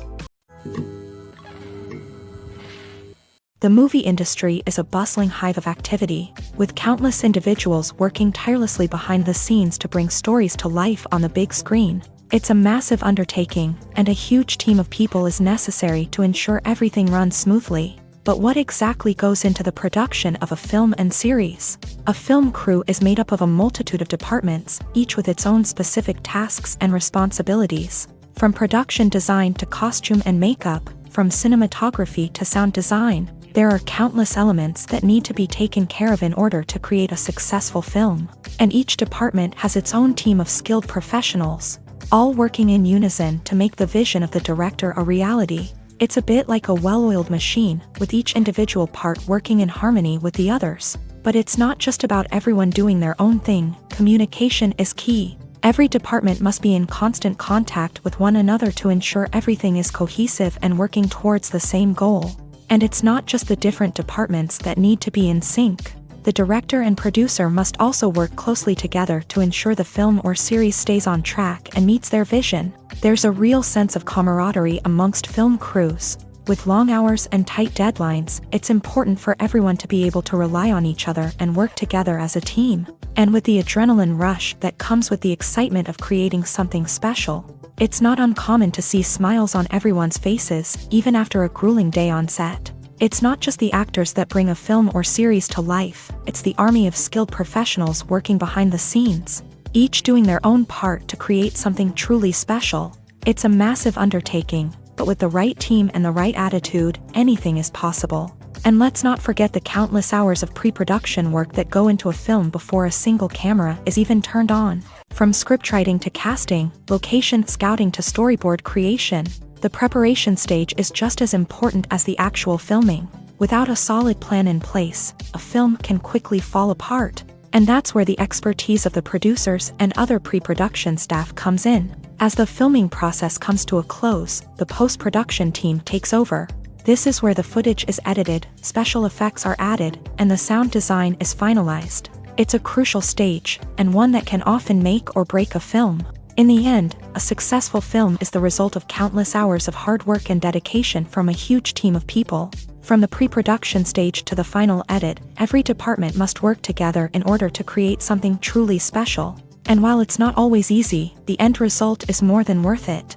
S2: The movie industry is a bustling hive of activity, with countless individuals working tirelessly behind the scenes to bring stories to life on the big screen. It's a massive undertaking, and a huge team of people is necessary to ensure everything runs smoothly. But what exactly goes into the production of a film and series? A film crew is made up of a multitude of departments, each with its own specific tasks and responsibilities. From production design to costume and makeup, from cinematography to sound design, there are countless elements that need to be taken care of in order to create a successful film. And each department has its own team of skilled professionals, all working in unison to make the vision of the director a reality. It's a bit like a well-oiled machine, with each individual part working in harmony with the others. But it's not just about everyone doing their own thing. Communication is key. Every department must be in constant contact with one another to ensure everything is cohesive and working towards the same goal. And it's not just the different departments that need to be in sync. The director and producer must also work closely together to ensure the film or series stays on track and meets their vision. There's a real sense of camaraderie amongst film crews. With long hours and tight deadlines, it's important for everyone to be able to rely on each other and work together as a team. And with the adrenaline rush that comes with the excitement of creating something special, it's not uncommon to see smiles on everyone's faces, even after a grueling day on set. It's not just the actors that bring a film or series to life, it's the army of skilled professionals working behind the scenes, each doing their own part to create something truly special. It's a massive undertaking, but with the right team and the right attitude, anything is possible. And let's not forget the countless hours of pre-production work that go into a film before a single camera is even turned on. From scriptwriting to casting, location scouting to storyboard creation, the preparation stage is just as important as the actual filming. Without a solid plan in place, a film can quickly fall apart. And that's where the expertise of the producers and other pre-production staff comes in. As the filming process comes to a close, the post-production team takes over. This is where the footage is edited, special effects are added, and the sound design is finalized. It's a crucial stage, and one that can often make or break a film. In the end, a successful film is the result of countless hours of hard work and dedication from a huge team of people. From the pre-production stage to the final edit, every department must work together in order to create something truly special. And while it's not always easy, the end result is more than worth it.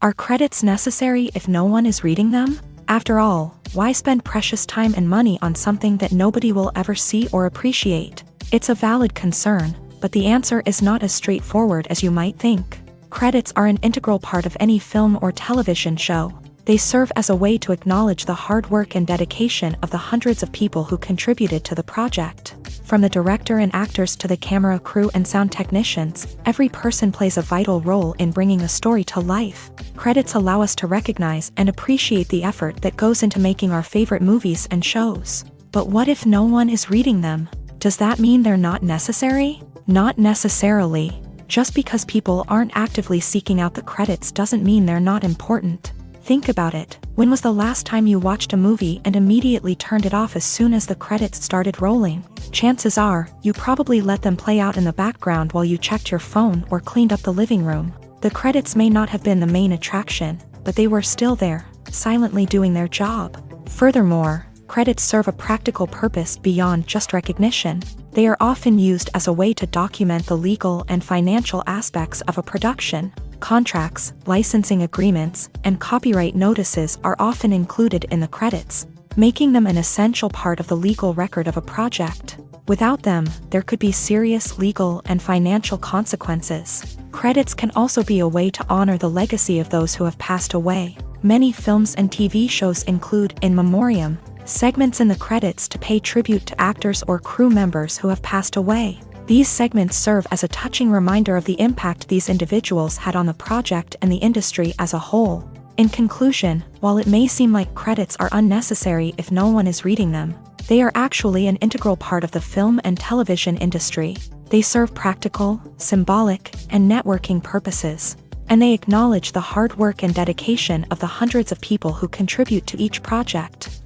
S2: Are credits necessary if no one is reading them? After all, why spend precious time and money on something that nobody will ever see or appreciate? It's a valid concern, but the answer is not as straightforward as you might think. Credits are an integral part of any film or television show. They serve as a way to acknowledge the hard work and dedication of the hundreds of people who contributed to the project. From the director and actors to the camera crew and sound technicians, every person plays a vital role in bringing a story to life. Credits allow us to recognize and appreciate the effort that goes into making our favorite movies and shows. But what if no one is reading them? Does that mean they're not necessary? Not necessarily. Just because people aren't actively seeking out the credits doesn't mean they're not important. Think about it. When was the last time you watched a movie and immediately turned it off as soon as the credits started rolling? Chances are, you probably let them play out in the background while you checked your phone or cleaned up the living room. The credits may not have been the main attraction, but they were still there, silently doing their job. Furthermore, credits serve a practical purpose beyond just recognition. They are often used as a way to document the legal and financial aspects of a production. Contracts, licensing agreements, and copyright notices are often included in the credits, making them an essential part of the legal record of a project. Without them, there could be serious legal and financial consequences. Credits can also be a way to honor the legacy of those who have passed away. Many films and TV shows include, in memoriam, segments in the credits to pay tribute to actors or crew members who have passed away. These segments serve as a touching reminder of the impact these individuals had on the project and the industry as a whole. In conclusion, while it may seem like credits are unnecessary if no one is reading them, they are actually an integral part of the film and television industry. They serve practical, symbolic, and networking purposes, and they acknowledge the hard work and dedication of the hundreds of people who contribute to each project.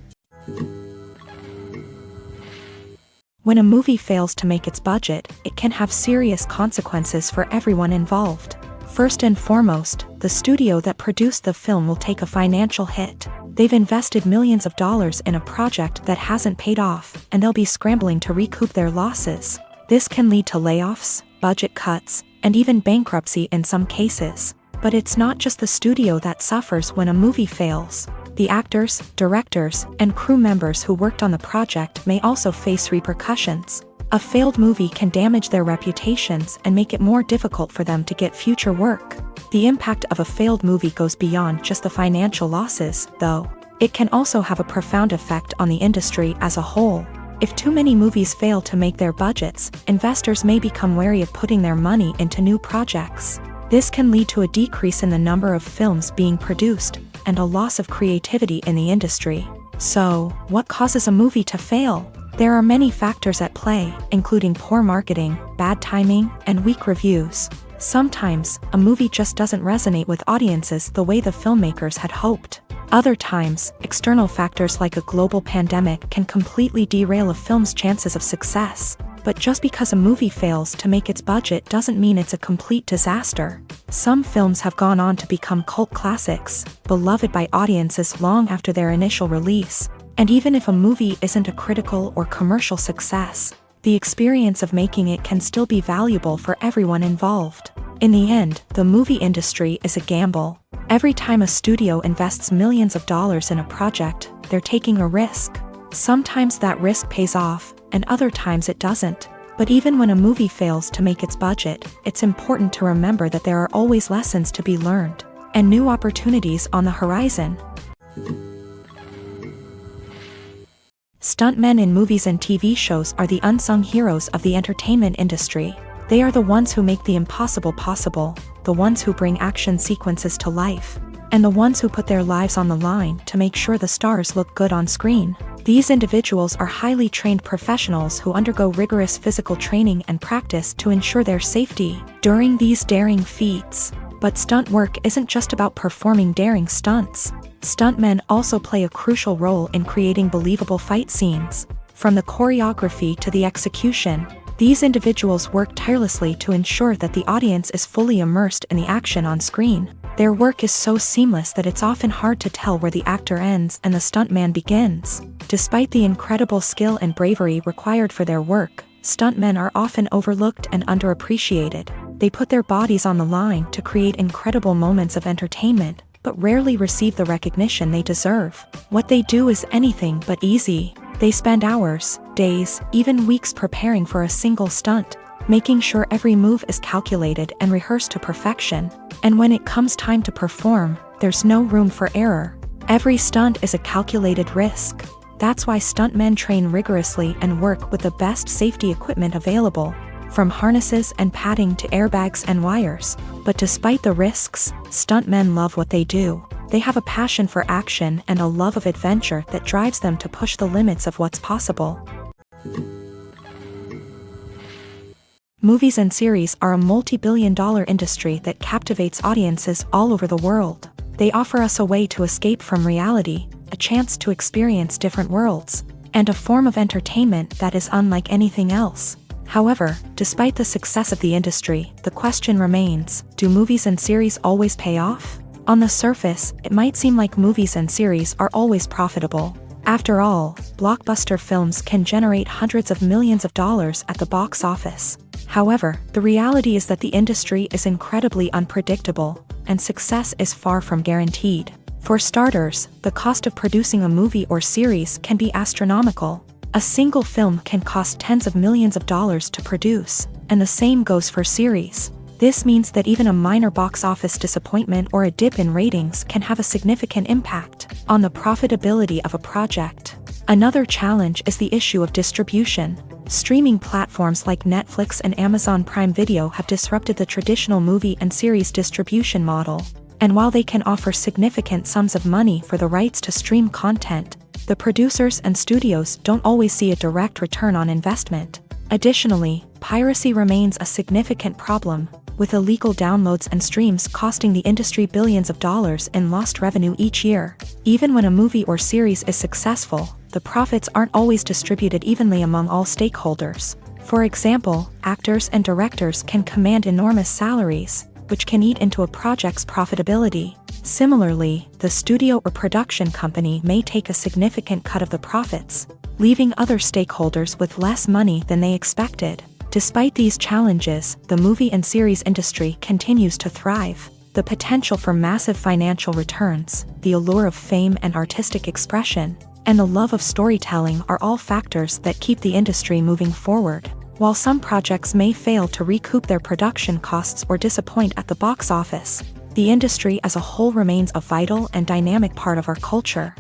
S2: When a movie fails to make its budget, it can have serious consequences for everyone involved. First and foremost, the studio that produced the film will take a financial hit. They've invested millions of dollars in a project that hasn't paid off, and they'll be scrambling to recoup their losses. This can lead to layoffs, budget cuts, and even bankruptcy in some cases. But it's not just the studio that suffers when a movie fails. The actors, directors, and crew members who worked on the project may also face repercussions. A failed movie can damage their reputations and make it more difficult for them to get future work. The impact of a failed movie goes beyond just the financial losses, though. It can also have a profound effect on the industry as a whole. If too many movies fail to make their budgets, investors may become wary of putting their money into new projects. This can lead to a decrease in the number of films being produced, and a loss of creativity in the industry. So, what causes a movie to fail? There are many factors at play, including poor marketing, bad timing, and weak reviews. Sometimes, a movie just doesn't resonate with audiences the way the filmmakers had hoped. Other times, external factors like a global pandemic can completely derail a film's chances of success. But just because a movie fails to make its budget doesn't mean it's a complete disaster. Some films have gone on to become cult classics, beloved by audiences long after their initial release. And even if a movie isn't a critical or commercial success, the experience of making it can still be valuable for everyone involved. In the end, the movie industry is a gamble. Every time a studio invests millions of dollars in a project, they're taking a risk. Sometimes that risk pays off, and other times it doesn't. But even when a movie fails to make its budget, it's important to remember that there are always lessons to be learned, and new opportunities on the horizon. Stuntmen in movies and TV shows are the unsung heroes of the entertainment industry. They are the ones who make the impossible possible, the ones who bring action sequences to life, and the ones who put their lives on the line to make sure the stars look good on screen. These individuals are highly trained professionals who undergo rigorous physical training and practice to ensure their safety during these daring feats. But stunt work isn't just about performing daring stunts. Stuntmen also play a crucial role in creating believable fight scenes. From the choreography to the execution, these individuals work tirelessly to ensure that the audience is fully immersed in the action on screen. Their work is so seamless that it's often hard to tell where the actor ends and the stuntman begins. Despite the incredible skill and bravery required for their work, stuntmen are often overlooked and underappreciated. They put their bodies on the line to create incredible moments of entertainment, but rarely receive the recognition they deserve. What they do is anything but easy. They spend hours, days, even weeks preparing for a single stunt, making sure every move is calculated and rehearsed to perfection. And when it comes time to perform, there's no room for error. Every stunt is a calculated risk. That's why stuntmen train rigorously and work with the best safety equipment available, from harnesses and padding to airbags and wires. But despite the risks, stuntmen love what they do. They have a passion for action and a love of adventure that drives them to push the limits of what's possible. Movies and series are a multi-billion-dollar industry that captivates audiences all over the world. They offer us a way to escape from reality, a chance to experience different worlds, and a form of entertainment that is unlike anything else. However, despite the success of the industry, the question remains, do movies and series always pay off? On the surface, it might seem like movies and series are always profitable. After all, blockbuster films can generate hundreds of millions of dollars at the box office. However, the reality is that the industry is incredibly unpredictable, and success is far from guaranteed. For starters, the cost of producing a movie or series can be astronomical. A single film can cost tens of millions of dollars to produce, and the same goes for series. This means that even a minor box office disappointment or a dip in ratings can have a significant impact on the profitability of a project. Another challenge is the issue of distribution. Streaming platforms like Netflix and Amazon Prime Video have disrupted the traditional movie and series distribution model. And while they can offer significant sums of money for the rights to stream content, the producers and studios don't always see a direct return on investment. Additionally, piracy remains a significant problem, with illegal downloads and streams costing the industry billions of dollars in lost revenue each year. Even when a movie or series is successful, the profits aren't always distributed evenly among all stakeholders. For example, actors and directors can command enormous salaries, which can eat into a project's profitability. Similarly, the studio or production company may take a significant cut of the profits, leaving other stakeholders with less money than they expected. Despite these challenges, the movie and series industry continues to thrive. The potential for massive financial returns, the allure of fame and artistic expression, and the love of storytelling are all factors that keep the industry moving forward. While some projects may fail to recoup their production costs or disappoint at the box office, the industry as a whole remains a vital and dynamic part of our culture.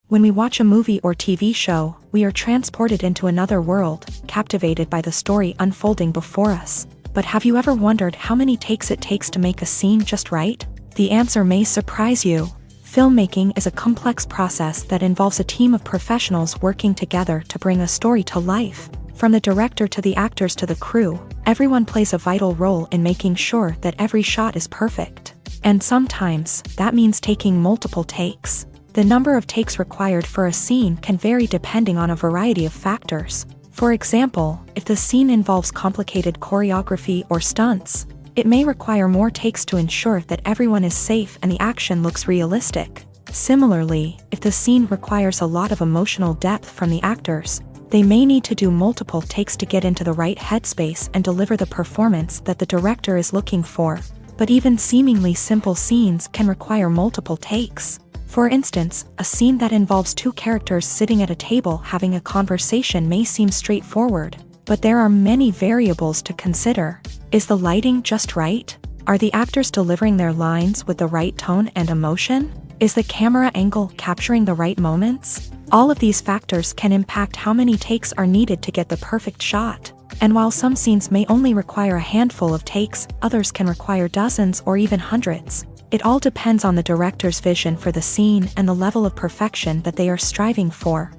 S2: When we watch a movie or TV show, we are transported into another world, captivated by the story unfolding before us. But have you ever wondered how many takes it takes to make a scene just right? The answer may surprise you. Filmmaking is a complex process that involves a team of professionals working together to bring a story to life. From the director to the actors to the crew, everyone plays a vital role in making sure that every shot is perfect. And sometimes, that means taking multiple takes. The number of takes required for a scene can vary depending on a variety of factors. For example, if the scene involves complicated choreography or stunts, it may require more takes to ensure that everyone is safe and the action looks realistic. Similarly, if the scene requires a lot of emotional depth from the actors, they may need to do multiple takes to get into the right headspace and deliver the performance that the director is looking for. But even seemingly simple scenes can require multiple takes. For instance, a scene that involves two characters sitting at a table having a conversation may seem straightforward, but there are many variables to consider. Is the lighting just right? Are the actors delivering their lines with the right tone and emotion? Is the camera angle capturing the right moments? All of these factors can impact how many takes are needed to get the perfect shot. And while some scenes may only require a handful of takes, others can require dozens or even hundreds. It all depends on the director's vision for the scene and the level of perfection that they are striving for.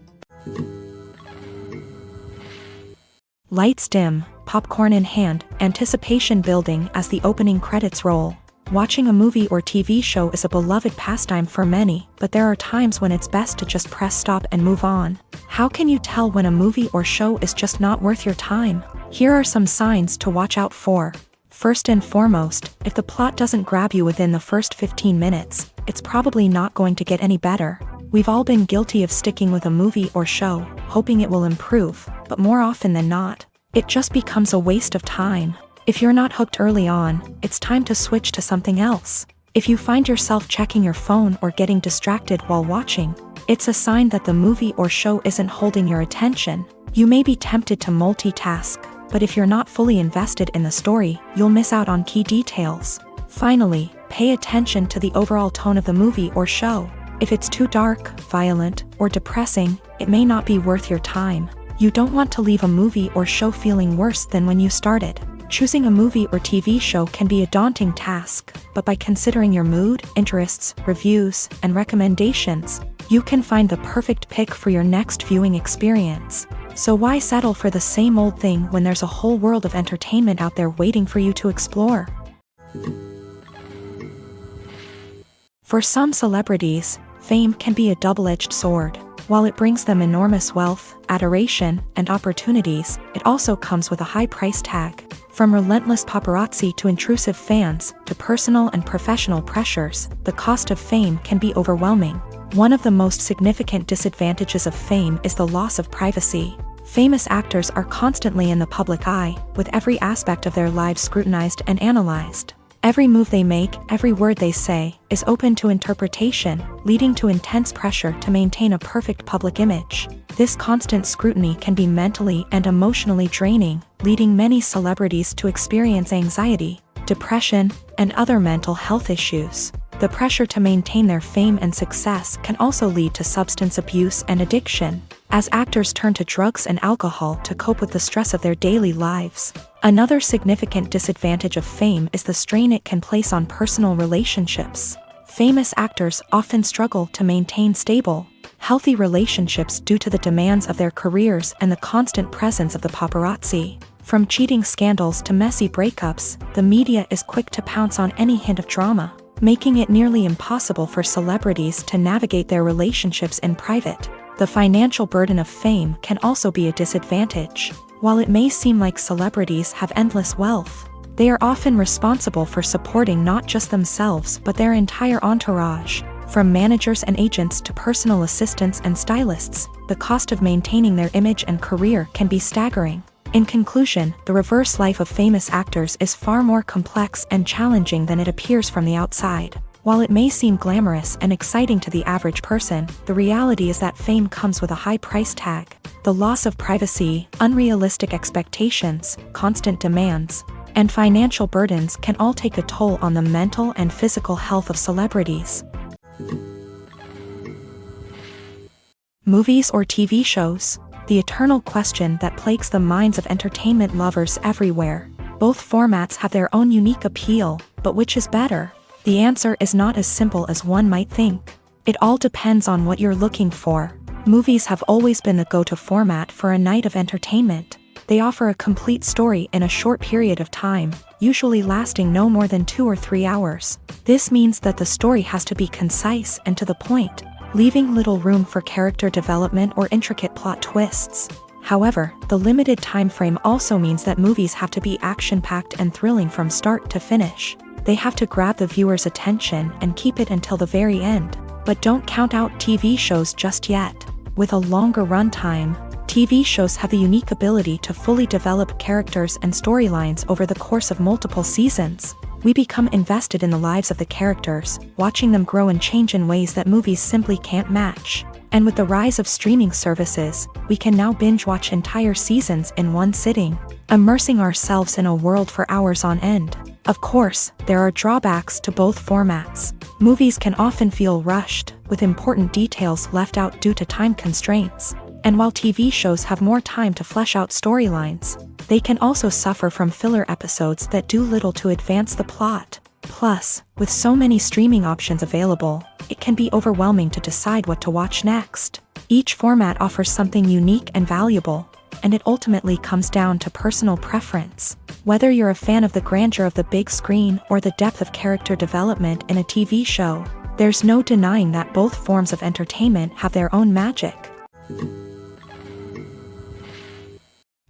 S2: Lights dim, popcorn in hand, anticipation building as the opening credits roll. Watching a movie or TV show is a beloved pastime for many, but there are times when it's best to just press stop and move on. How can you tell when a movie or show is just not worth your time? Here are some signs to watch out for. First and foremost, if the plot doesn't grab you within the first 15 minutes, it's probably not going to get any better. We've all been guilty of sticking with a movie or show, hoping it will improve, but more often than not, it just becomes a waste of time. If you're not hooked early on, it's time to switch to something else. If you find yourself checking your phone or getting distracted while watching, it's a sign that the movie or show isn't holding your attention. You may be tempted to multitask, but if you're not fully invested in the story, you'll miss out on key details. Finally, pay attention to the overall tone of the movie or show. If it's too dark, violent, or depressing, it may not be worth your time. You don't want to leave a movie or show feeling worse than when you started. Choosing a movie or TV show can be a daunting task, but by considering your mood, interests, reviews, and recommendations, you can find the perfect pick for your next viewing experience. So why settle for the same old thing when there's a whole world of entertainment out there waiting for you to explore? For some celebrities, fame can be a double-edged sword. While it brings them enormous wealth, adoration, and opportunities, it also comes with a high price tag. From relentless paparazzi to intrusive fans, to personal and professional pressures, the cost of fame can be overwhelming. One of the most significant disadvantages of fame is the loss of privacy. Famous actors are constantly in the public eye, with every aspect of their lives scrutinized and analyzed. Every move they make, every word they say, is open to interpretation, leading to intense pressure to maintain a perfect public image. This constant scrutiny can be mentally and emotionally draining, leading many celebrities to experience anxiety, depression, and other mental health issues. The pressure to maintain their fame and success can also lead to substance abuse and addiction, as actors turn to drugs and alcohol to cope with the stress of their daily lives. Another significant disadvantage of fame is the strain it can place on personal relationships. Famous actors often struggle to maintain stable, healthy relationships due to the demands of their careers and the constant presence of the paparazzi. From cheating scandals to messy breakups, the media is quick to pounce on any hint of drama, making it nearly impossible for celebrities to navigate their relationships in private. The financial burden of fame can also be a disadvantage. While it may seem like celebrities have endless wealth, they are often responsible for supporting not just themselves but their entire entourage. From managers and agents to personal assistants and stylists, the cost of maintaining their image and career can be staggering. In conclusion, the reverse life of famous actors is far more complex and challenging than it appears from the outside. While it may seem glamorous and exciting to the average person, the reality is that fame comes with a high price tag. The loss of privacy, unrealistic expectations, constant demands, and financial burdens can all take a toll on the mental and physical health of celebrities. Movies or TV shows? The eternal question that plagues the minds of entertainment lovers everywhere. Both formats have their own unique appeal, but which is better? The answer is not as simple as one might think. It all depends on what you're looking for. Movies have always been the go-to format for a night of entertainment. They offer a complete story in a short period of time, usually lasting no more than 2 or 3 hours. This means that the story has to be concise and to the point, leaving little room for character development or intricate plot twists. However, the limited time frame also means that movies have to be action-packed and thrilling from start to finish. They have to grab the viewer's attention and keep it until the very end. But don't count out TV shows just yet. With a longer runtime, TV shows have the unique ability to fully develop characters and storylines over the course of multiple seasons. We become invested in the lives of the characters, watching them grow and change in ways that movies simply can't match. And with the rise of streaming services, we can now binge-watch entire seasons in one sitting, immersing ourselves in a world for hours on end. Of course, there are drawbacks to both formats. Movies can often feel rushed, with important details left out due to time constraints. And while TV shows have more time to flesh out storylines, they can also suffer from filler episodes that do little to advance the plot. Plus, with so many streaming options available, it can be overwhelming to decide what to watch next. Each format offers something unique and valuable, and it ultimately comes down to personal preference. Whether you're a fan of the grandeur of the big screen or the depth of character development in a TV show, there's no denying that both forms of entertainment have their own magic.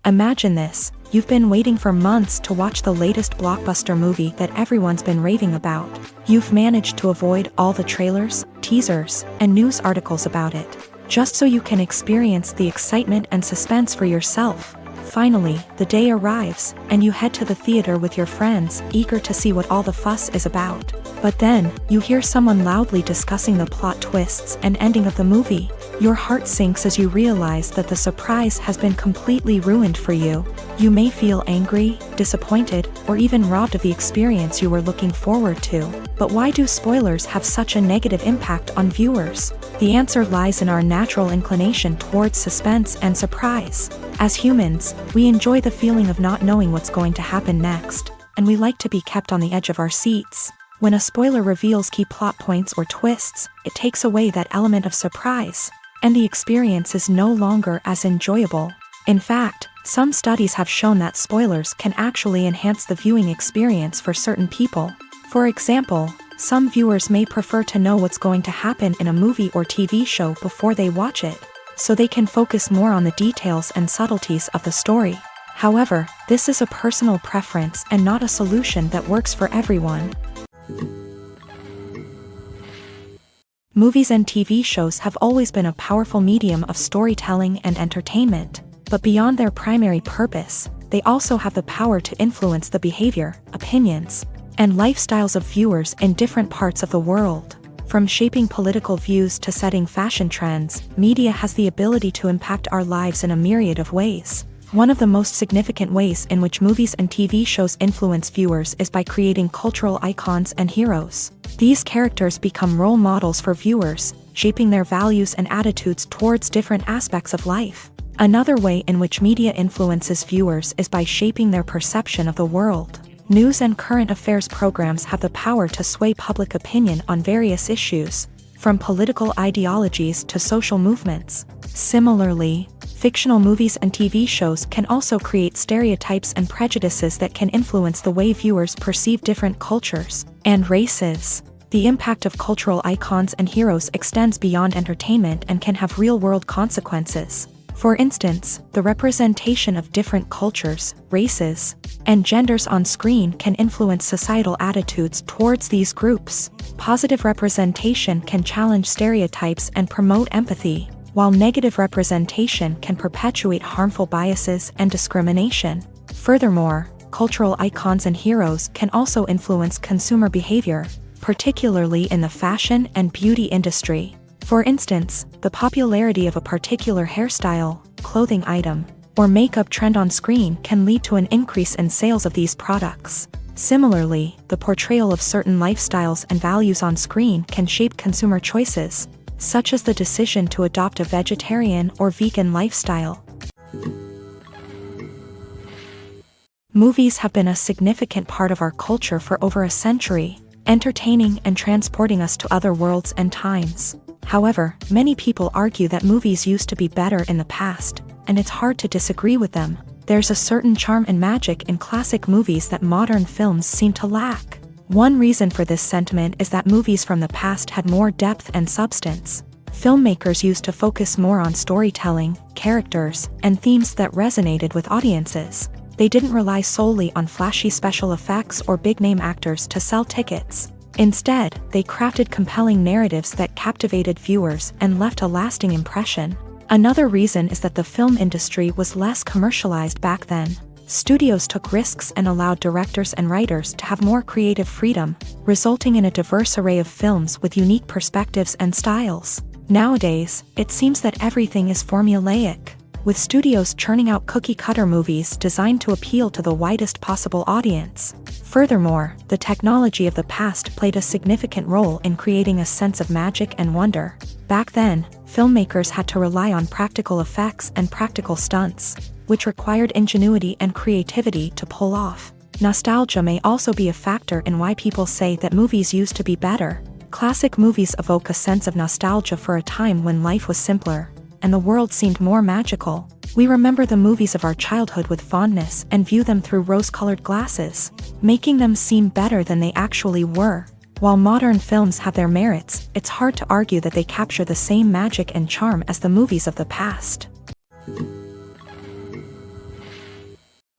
S2: Imagine this. You've been waiting for months to watch the latest blockbuster movie that everyone's been raving about. You've managed to avoid all the trailers, teasers, and news articles about it, just so you can experience the excitement and suspense for yourself. Finally, the day arrives, and you head to the theater with your friends, eager to see what all the fuss is about. But then, you hear someone loudly discussing the plot twists and ending of the movie. Your heart sinks as you realize that the surprise has been completely ruined for you. You may feel angry, disappointed, or even robbed of the experience you were looking forward to. But why do spoilers have such a negative impact on viewers? The answer lies in our natural inclination towards suspense and surprise. As humans, we enjoy the feeling of not knowing what's going to happen next, and we like to be kept on the edge of our seats. When a spoiler reveals key plot points or twists, it takes away that element of surprise, and the experience is no longer as enjoyable. In fact, some studies have shown that spoilers can actually enhance the viewing experience for certain people. For example, some viewers may prefer to know what's going to happen in a movie or TV show before they watch it, so they can focus more on the details and subtleties of the story. However, this is a personal preference and not a solution that works for everyone. Movies and TV shows have always been a powerful medium of storytelling and entertainment, but beyond their primary purpose, they also have the power to influence the behavior, opinions, and lifestyles of viewers in different parts of the world. From shaping political views to setting fashion trends, media has the ability to impact our lives in a myriad of ways. One of the most significant ways in which movies and TV shows influence viewers is by creating cultural icons and heroes. These characters become role models for viewers, shaping their values and attitudes towards different aspects of life. Another way in which media influences viewers is by shaping their perception of the world. News and current affairs programs have the power to sway public opinion on various issues, from political ideologies to social movements. Similarly, fictional movies and TV shows can also create stereotypes and prejudices that can influence the way viewers perceive different cultures and races. The impact of cultural icons and heroes extends beyond entertainment and can have real-world consequences. For instance, the representation of different cultures, races, and genders on screen can influence societal attitudes towards these groups. Positive representation can challenge stereotypes and promote empathy, while negative representation can perpetuate harmful biases and discrimination. Furthermore, cultural icons and heroes can also influence consumer behavior, particularly in the fashion and beauty industry. For instance, the popularity of a particular hairstyle, clothing item, or makeup trend on screen can lead to an increase in sales of these products. Similarly, the portrayal of certain lifestyles and values on screen can shape consumer choices, such as the decision to adopt a vegetarian or vegan lifestyle. Movies have been a significant part of our culture for over a century, entertaining and transporting us to other worlds and times. However, many people argue that movies used to be better in the past, and it's hard to disagree with them. There's a certain charm and magic in classic movies that modern films seem to lack. One reason for this sentiment is that movies from the past had more depth and substance. Filmmakers used to focus more on storytelling, characters, and themes that resonated with audiences. They didn't rely solely on flashy special effects or big-name actors to sell tickets. Instead, they crafted compelling narratives that captivated viewers and left a lasting impression. Another reason is that the film industry was less commercialized back then. Studios took risks and allowed directors and writers to have more creative freedom, resulting in a diverse array of films with unique perspectives and styles. Nowadays, it seems that everything is formulaic, with studios churning out cookie-cutter movies designed to appeal to the widest possible audience. Furthermore, the technology of the past played a significant role in creating a sense of magic and wonder. Back then, filmmakers had to rely on practical effects and practical stunts, which required ingenuity and creativity to pull off. Nostalgia may also be a factor in why people say that movies used to be better. Classic movies evoke a sense of nostalgia for a time when life was simpler, and the world seemed more magical. We remember the movies of our childhood with fondness and view them through rose-colored glasses, making them seem better than they actually were. While modern films have their merits, it's hard to argue that they capture the same magic and charm as the movies of the past.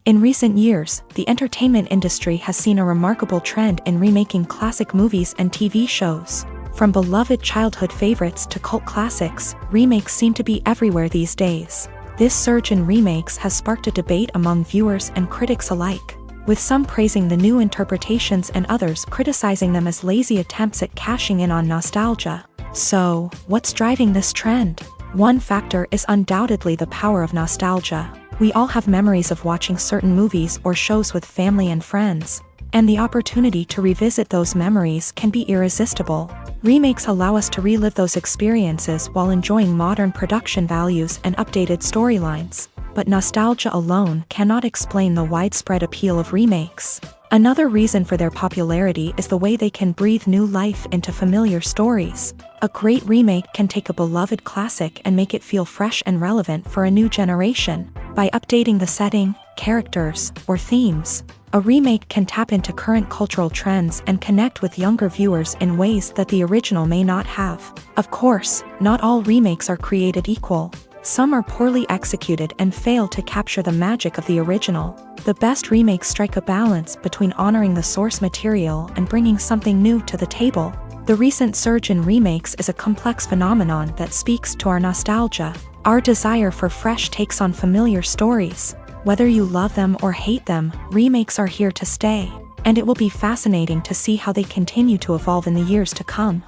S2: In recent years, the entertainment industry has seen a remarkable trend in remaking classic movies and TV shows. From beloved childhood favorites to cult classics, remakes seem to be everywhere these days. This surge in remakes has sparked a debate among viewers and critics alike, with some praising the new interpretations and others criticizing them as lazy attempts at cashing in on nostalgia. So, what's driving this trend? One factor is undoubtedly the power of nostalgia. We all have memories of watching certain movies or shows with family and friends, and the opportunity to revisit those memories can be irresistible. Remakes allow us to relive those experiences while enjoying modern production values and updated storylines. But nostalgia alone cannot explain the widespread appeal of remakes. Another reason for their popularity is the way they can breathe new life into familiar stories. A great remake can take a beloved classic and make it feel fresh and relevant for a new generation. By updating the setting, characters, or themes, a remake can tap into current cultural trends and connect with younger viewers in ways that the original may not have. Of course, not all remakes are created equal. Some are poorly executed and fail to capture the magic of the original. The best remakes strike a balance between honoring the source material and bringing something new to the table. The recent surge in remakes is a complex phenomenon that speaks to our nostalgia, our desire for fresh takes on familiar stories. Whether you love them or hate them, remakes are here to stay, and it will be fascinating to see how they continue to evolve in the years to come.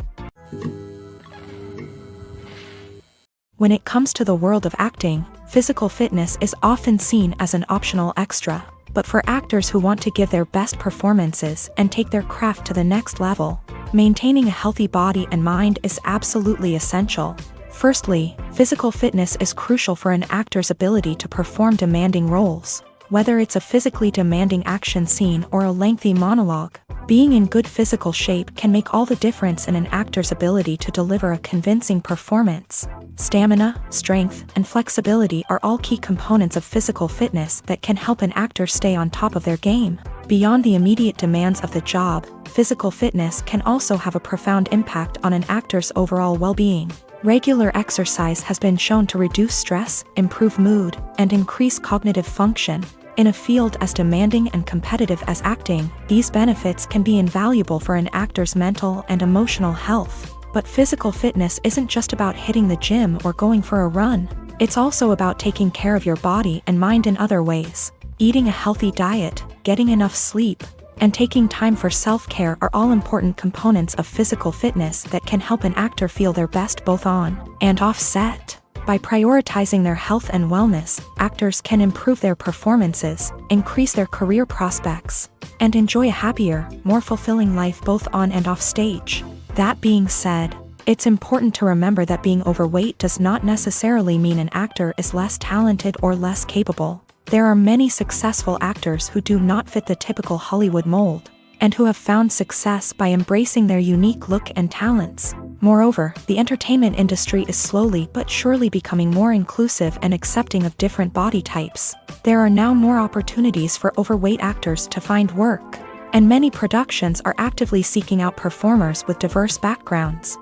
S2: When it comes to the world of acting, physical fitness is often seen as an optional extra. But for actors who want to give their best performances and take their craft to the next level, maintaining a healthy body and mind is absolutely essential. Firstly, physical fitness is crucial for an actor's ability to perform demanding roles. Whether it's a physically demanding action scene or a lengthy monologue, being in good physical shape can make all the difference in an actor's ability to deliver a convincing performance. Stamina, strength, and flexibility are all key components of physical fitness that can help an actor stay on top of their game. Beyond the immediate demands of the job, physical fitness can also have a profound impact on an actor's overall well-being. Regular exercise has been shown to reduce stress, improve mood, and increase cognitive function. In a field as demanding and competitive as acting, these benefits can be invaluable for an actor's mental and emotional health. But physical fitness isn't just about hitting the gym or going for a run. It's also about taking care of your body and mind in other ways. Eating a healthy diet, getting enough sleep, and taking time for self-care are all important components of physical fitness that can help an actor feel their best both on and off set. By prioritizing their health and wellness, actors can improve their performances, increase their career prospects, and enjoy a happier, more fulfilling life both on and off stage. That being said, it's important to remember that being overweight does not necessarily mean an actor is less talented or less capable. There are many successful actors who do not fit the typical Hollywood mold, and who have found success by embracing their unique look and talents. Moreover, the entertainment industry is slowly but surely becoming more inclusive and accepting of different body types. There are now more opportunities for overweight actors to find work, and many productions are actively seeking out performers with diverse backgrounds.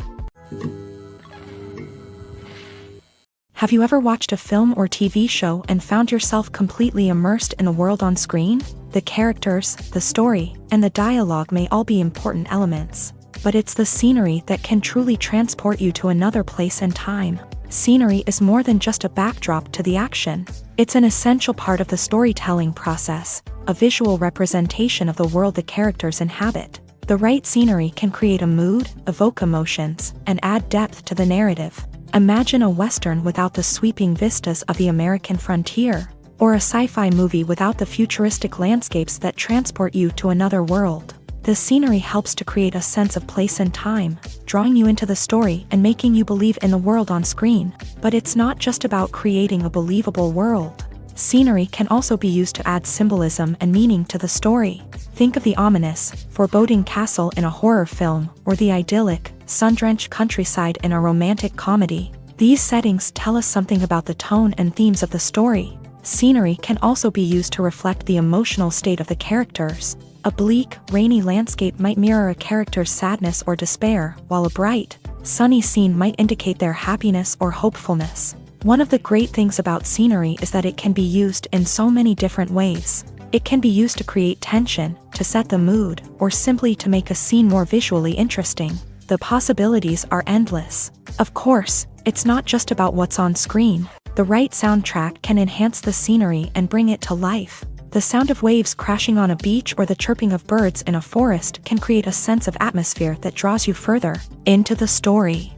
S2: Have you ever watched a film or TV show and found yourself completely immersed in the world on screen? The characters, the story, and the dialogue may all be important elements, but it's the scenery that can truly transport you to another place and time. Scenery is more than just a backdrop to the action. It's an essential part of the storytelling process, a visual representation of the world the characters inhabit. The right scenery can create a mood, evoke emotions, and add depth to the narrative. Imagine a Western without the sweeping vistas of the American frontier, or a sci-fi movie without the futuristic landscapes that transport you to another world. The scenery helps to create a sense of place and time, drawing you into the story and making you believe in the world on screen. But it's not just about creating a believable world. Scenery can also be used to add symbolism and meaning to the story. Think of the ominous, foreboding castle in a horror film, or the idyllic, sun-drenched countryside in a romantic comedy. These settings tell us something about the tone and themes of the story. Scenery can also be used to reflect the emotional state of the characters. A bleak, rainy landscape might mirror a character's sadness or despair, while a bright, sunny scene might indicate their happiness or hopefulness. One of the great things about scenery is that it can be used in so many different ways. It can be used to create tension, to set the mood, or simply to make a scene more visually interesting. The possibilities are endless. Of course, it's not just about what's on screen. The right soundtrack can enhance the scenery and bring it to life. The sound of waves crashing on a beach or the chirping of birds in a forest can create a sense of atmosphere that draws you further into the story.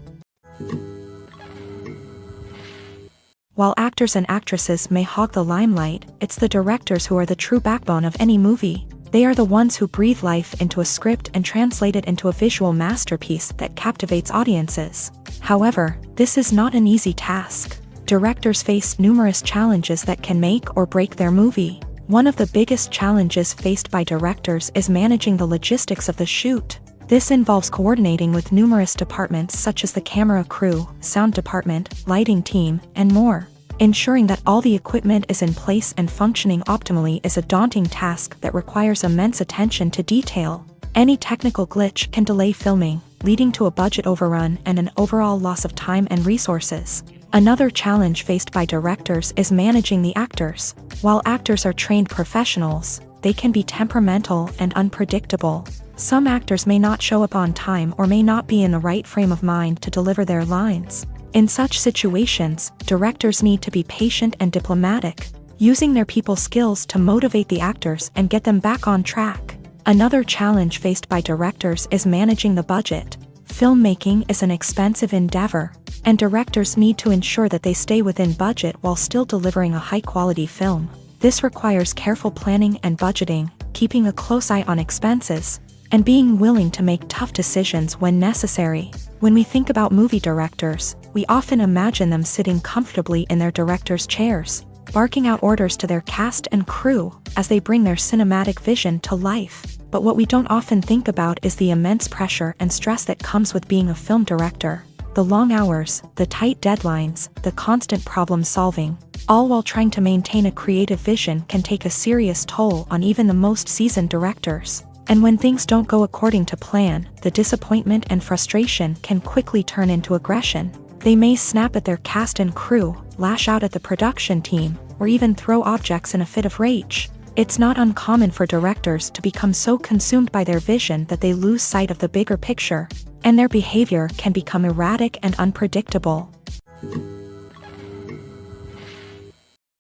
S2: While actors and actresses may hog the limelight, it's the directors who are the true backbone of any movie. They are the ones who breathe life into a script and translate it into a visual masterpiece that captivates audiences. However, this is not an easy task. Directors face numerous challenges that can make or break their movie. One of the biggest challenges faced by directors is managing the logistics of the shoot. This involves coordinating with numerous departments such as the camera crew, sound department, lighting team, and more. Ensuring that all the equipment is in place and functioning optimally is a daunting task that requires immense attention to detail. Any technical glitch can delay filming, leading to a budget overrun and an overall loss of time and resources. Another challenge faced by directors is managing the actors. While actors are trained professionals, they can be temperamental and unpredictable. Some actors may not show up on time or may not be in the right frame of mind to deliver their lines. In such situations, directors need to be patient and diplomatic, using their people skills to motivate the actors and get them back on track. Another challenge faced by directors is managing the budget. Filmmaking is an expensive endeavor, and directors need to ensure that they stay within budget while still delivering a high-quality film. This requires careful planning and budgeting, keeping a close eye on expenses, and being willing to make tough decisions when necessary. When we think about movie directors, we often imagine them sitting comfortably in their director's chairs, barking out orders to their cast and crew as they bring their cinematic vision to life. But what we don't often think about is the immense pressure and stress that comes with being a film director. The long hours, the tight deadlines, the constant problem solving, all while trying to maintain a creative vision can take a serious toll on even the most seasoned directors. And when things don't go according to plan, the disappointment and frustration can quickly turn into aggression. They may snap at their cast and crew, lash out at the production team, or even throw objects in a fit of rage. It's not uncommon for directors to become so consumed by their vision that they lose sight of the bigger picture, and their behavior can become erratic and unpredictable.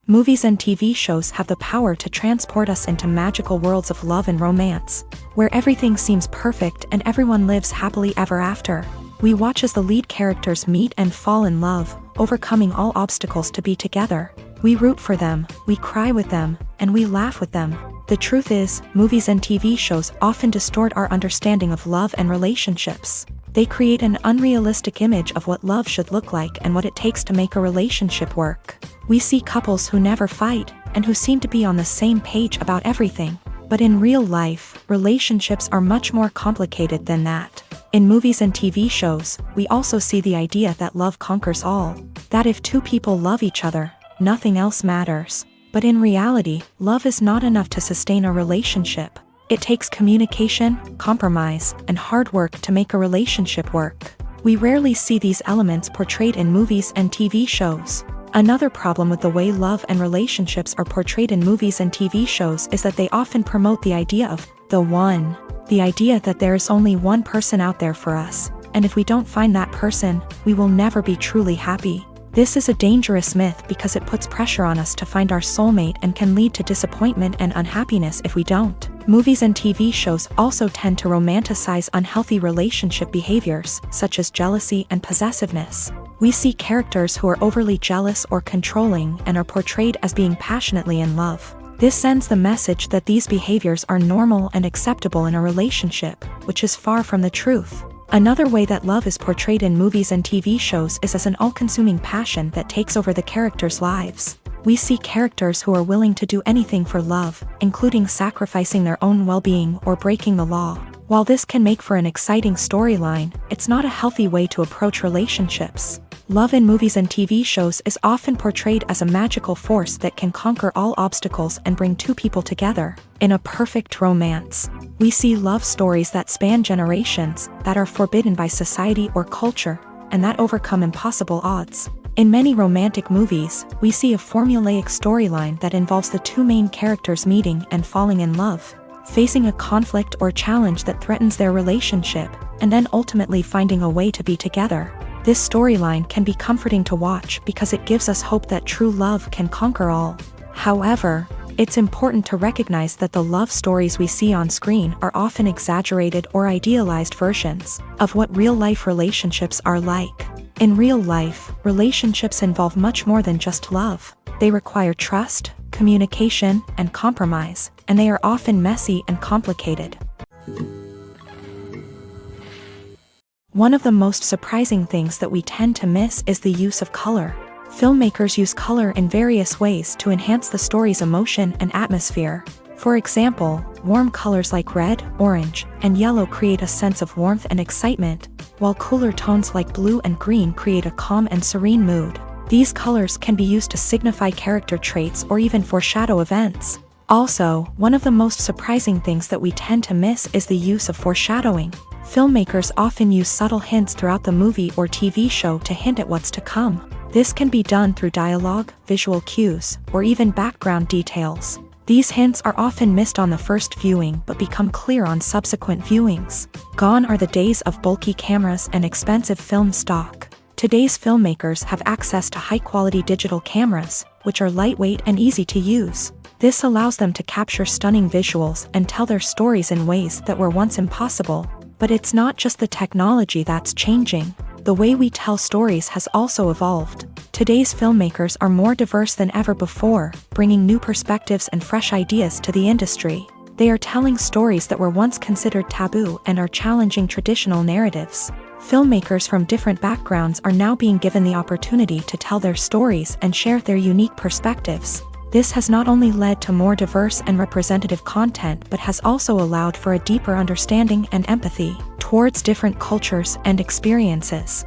S2: Movies and TV shows have the power to transport us into magical worlds of love and romance, where everything seems perfect and everyone lives happily ever after. We watch as the lead characters meet and fall in love, overcoming all obstacles to be together. We root for them, we cry with them, and we laugh with them. The truth is, movies and TV shows often distort our understanding of love and relationships. They create an unrealistic image of what love should look like and what it takes to make a relationship work. We see couples who never fight, and who seem to be on the same page about everything. But in real life, relationships are much more complicated than that. In movies and TV shows, we also see the idea that love conquers all. That if two people love each other, nothing else matters. But in reality, love is not enough to sustain a relationship. It takes communication, compromise, and hard work to make a relationship work. We rarely see these elements portrayed in movies and TV shows. Another problem with the way love and relationships are portrayed in movies and TV shows is that they often promote the idea of the one. The idea that there is only one person out there for us, and if we don't find that person, we will never be truly happy. This is a dangerous myth because it puts pressure on us to find our soulmate and can lead to disappointment and unhappiness if we don't. Movies and TV shows also tend to romanticize unhealthy relationship behaviors, such as jealousy and possessiveness. We see characters who are overly jealous or controlling and are portrayed as being passionately in love. This sends the message that these behaviors are normal and acceptable in a relationship, which is far from the truth. Another way that love is portrayed in movies and TV shows is as an all-consuming passion that takes over the characters' lives. We see characters who are willing to do anything for love, including sacrificing their own well-being or breaking the law. While this can make for an exciting storyline, it's not a healthy way to approach relationships. Love in movies and TV shows is often portrayed as a magical force that can conquer all obstacles and bring two people together in a perfect romance. We see love stories that span generations, that are forbidden by society or culture, and that overcome impossible odds. In many romantic movies, we see a formulaic storyline that involves the two main characters meeting and falling in love, facing a conflict or challenge that threatens their relationship, and then ultimately finding a way to be together. This storyline can be comforting to watch because it gives us hope that true love can conquer all. However, it's important to recognize that the love stories we see on screen are often exaggerated or idealized versions of what real-life relationships are like. In real life, relationships involve much more than just love. They require trust, communication, and compromise, and they are often messy and complicated. One of the most surprising things that we tend to miss is the use of color. Filmmakers use color in various ways to enhance the story's emotion and atmosphere. For example, warm colors like red, orange, and yellow create a sense of warmth and excitement, while cooler tones like blue and green create a calm and serene mood. These colors can be used to signify character traits or even foreshadow events. Also, one of the most surprising things that we tend to miss is the use of foreshadowing. Filmmakers often use subtle hints throughout the movie or TV show to hint at what's to come. This can be done through dialogue, visual cues, or even background details. These hints are often missed on the first viewing but become clear on subsequent viewings. Gone are the days of bulky cameras and expensive film stock. Today's filmmakers have access to high-quality digital cameras, which are lightweight and easy to use. This allows them to capture stunning visuals and tell their stories in ways that were once impossible. But it's not just the technology that's changing. the way we tell stories has also evolved. Today's filmmakers are more diverse than ever before, bringing new perspectives and fresh ideas to the industry. They are telling stories that were once considered taboo and are challenging traditional narratives. Filmmakers from different backgrounds are now being given the opportunity to tell their stories and share their unique perspectives. This has not only led to more diverse and representative content but has also allowed for a deeper understanding and empathy towards different cultures and experiences.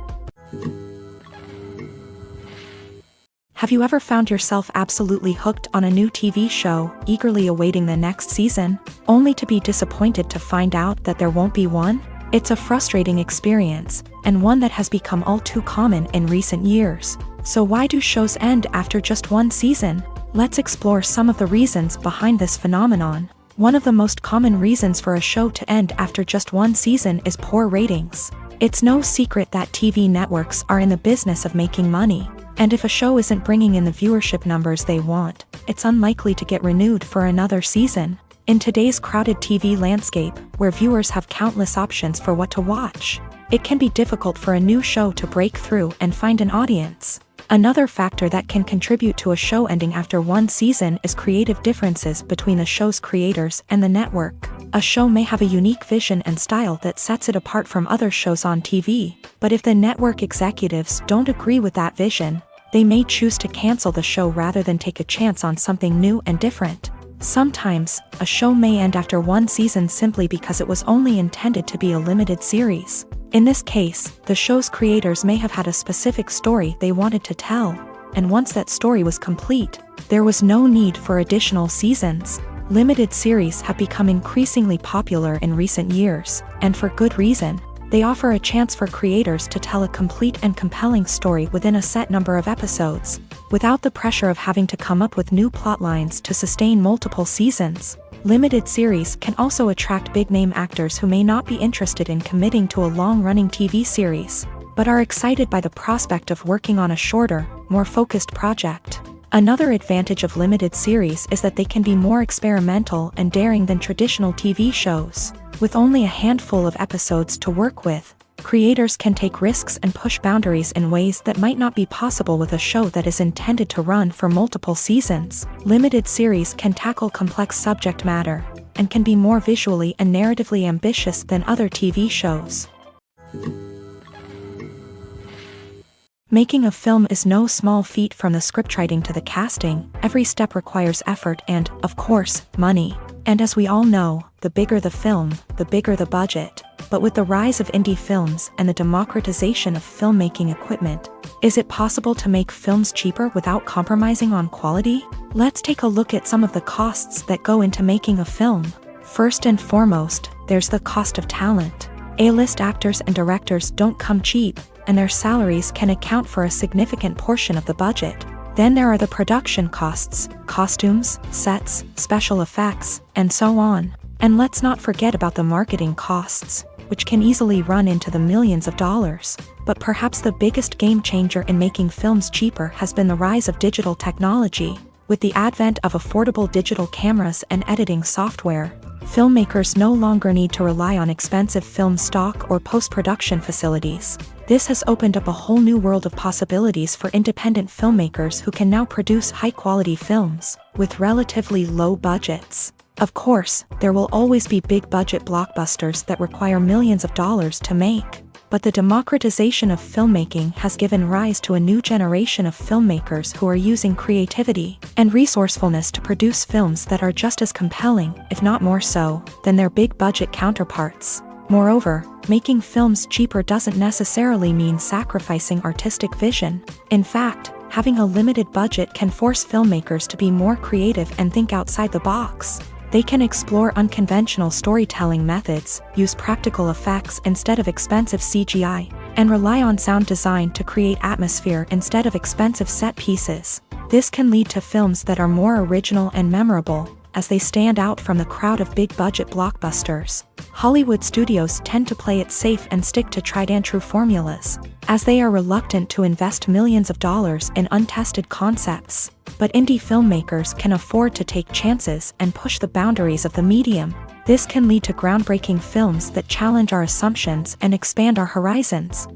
S2: Have you ever found yourself absolutely hooked on a new TV show, eagerly awaiting the next season, only to be disappointed to find out that there won't be one? It's a frustrating experience, and one that has become all too common in recent years. So why do shows end after just one season? Let's explore some of the reasons behind this phenomenon. One of the most common reasons for a show to end after just one season is poor ratings. It's no secret that TV networks are in the business of making money. And if a show isn't bringing in the viewership numbers they want, it's unlikely to get renewed for another season. In today's crowded TV landscape, where viewers have countless options for what to watch, it can be difficult for a new show to break through and find an audience. Another factor that can contribute to a show ending after one season is creative differences between the show's creators and the network. A show may have a unique vision and style that sets it apart from other shows on TV, but if the network executives don't agree with that vision, they may choose to cancel the show rather than take a chance on something new and different. Sometimes, a show may end after one season simply because it was only intended to be a limited series. In this case, the show's creators may have had a specific story they wanted to tell, and once that story was complete, there was no need for additional seasons. Limited series have become increasingly popular in recent years, and for good reason. They offer a chance for creators to tell a complete and compelling story within a set number of episodes, without the pressure of having to come up with new plotlines to sustain multiple seasons. Limited series can also attract big-name actors who may not be interested in committing to a long-running TV series, but are excited by the prospect of working on a shorter, more focused project. Another advantage of limited series is that they can be more experimental and daring than traditional TV shows. With only a handful of episodes to work with, creators can take risks and push boundaries in ways that might not be possible with a show that is intended to run for multiple seasons. Limited series can tackle complex subject matter, and can be more visually and narratively ambitious than other TV shows. Making a film is no small feat. From the scriptwriting to the casting, every step requires effort and, of course, money. And as we all know, the bigger the film, the bigger the budget. But with the rise of indie films and the democratization of filmmaking equipment, is it possible to make films cheaper without compromising on quality? Let's take a look at some of the costs that go into making a film. First and foremost, there's the cost of talent. A-list actors and directors don't come cheap, and their salaries can account for a significant portion of the budget. Then there are the production costs, costumes, sets, special effects, and so on. And let's not forget about the marketing costs, which can easily run into the millions of dollars. But perhaps the biggest game changer in making films cheaper has been the rise of digital technology. With the advent of affordable digital cameras and editing software, filmmakers no longer need to rely on expensive film stock or post-production facilities. This has opened up a whole new world of possibilities for independent filmmakers who can now produce high-quality films with relatively low budgets. Of course, there will always be big-budget blockbusters that require millions of dollars to make. But the democratization of filmmaking has given rise to a new generation of filmmakers who are using creativity and resourcefulness to produce films that are just as compelling, if not more so, than their big-budget counterparts. Moreover, making films cheaper doesn't necessarily mean sacrificing artistic vision. In fact, having a limited budget can force filmmakers to be more creative and think outside the box. They can explore unconventional storytelling methods, use practical effects instead of expensive CGI, and rely on sound design to create atmosphere instead of expensive set pieces. This can lead to films that are more original and memorable, as they stand out from the crowd of big-budget blockbusters. Hollywood studios tend to play it safe and stick to tried-and-true formulas, as they are reluctant to invest millions of dollars in untested concepts. But indie filmmakers can afford to take chances and push the boundaries of the medium. This can lead to groundbreaking films that challenge our assumptions and expand our horizons.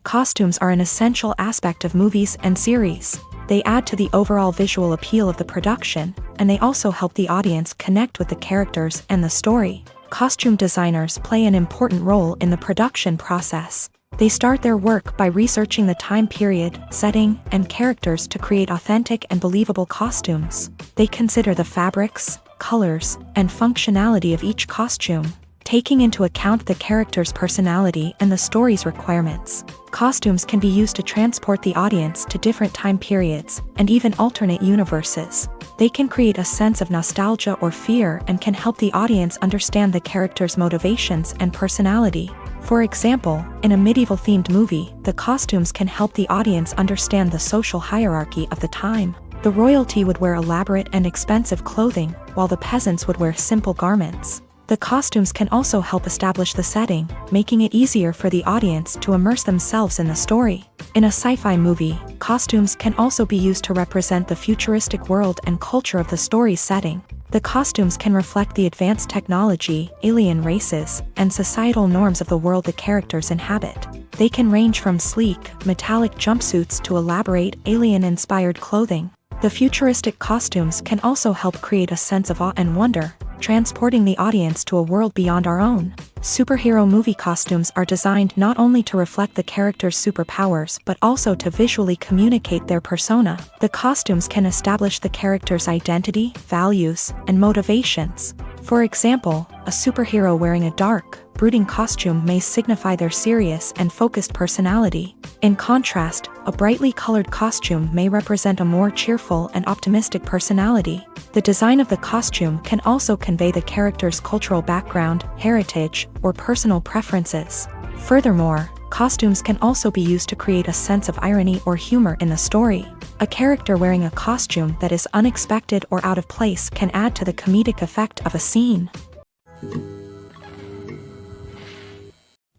S2: Costumes are an essential aspect of movies and series. They add to the overall visual appeal of the production, and they also help the audience connect with the characters and the story. Costume designers play an important role in the production process. They start their work by researching the time period, setting, and characters to create authentic and believable costumes. They consider the fabrics, colors, and functionality of each costume, taking into account the character's personality and the story's requirements. Costumes can be used to transport the audience to different time periods and even alternate universes. They can create a sense of nostalgia or fear and can help the audience understand the character's motivations and personality. For example, in a medieval-themed movie, the costumes can help the audience understand the social hierarchy of the time. The royalty would wear elaborate and expensive clothing, while the peasants would wear simple garments. The costumes can also help establish the setting, making it easier for the audience to immerse themselves in the story. In a sci-fi movie, costumes can also be used to represent the futuristic world and culture of the story's setting. The costumes can reflect the advanced technology, alien races, and societal norms of the world the characters inhabit. They can range from sleek, metallic jumpsuits to elaborate, alien-inspired clothing. The futuristic costumes can also help create a sense of awe and wonder, transporting the audience to a world beyond our own. Superhero movie costumes are designed not only to reflect the character's superpowers but also to visually communicate their persona. The costumes can establish the character's identity, values, and motivations. For example, a superhero wearing a dark, brooding costume may signify their serious and focused personality. In contrast, a brightly colored costume may represent a more cheerful and optimistic personality. The design of the costume can also convey the character's cultural background, heritage, or personal preferences. Furthermore, costumes can also be used to create a sense of irony or humor in the story. A character wearing a costume that is unexpected or out of place can add to the comedic effect of a scene.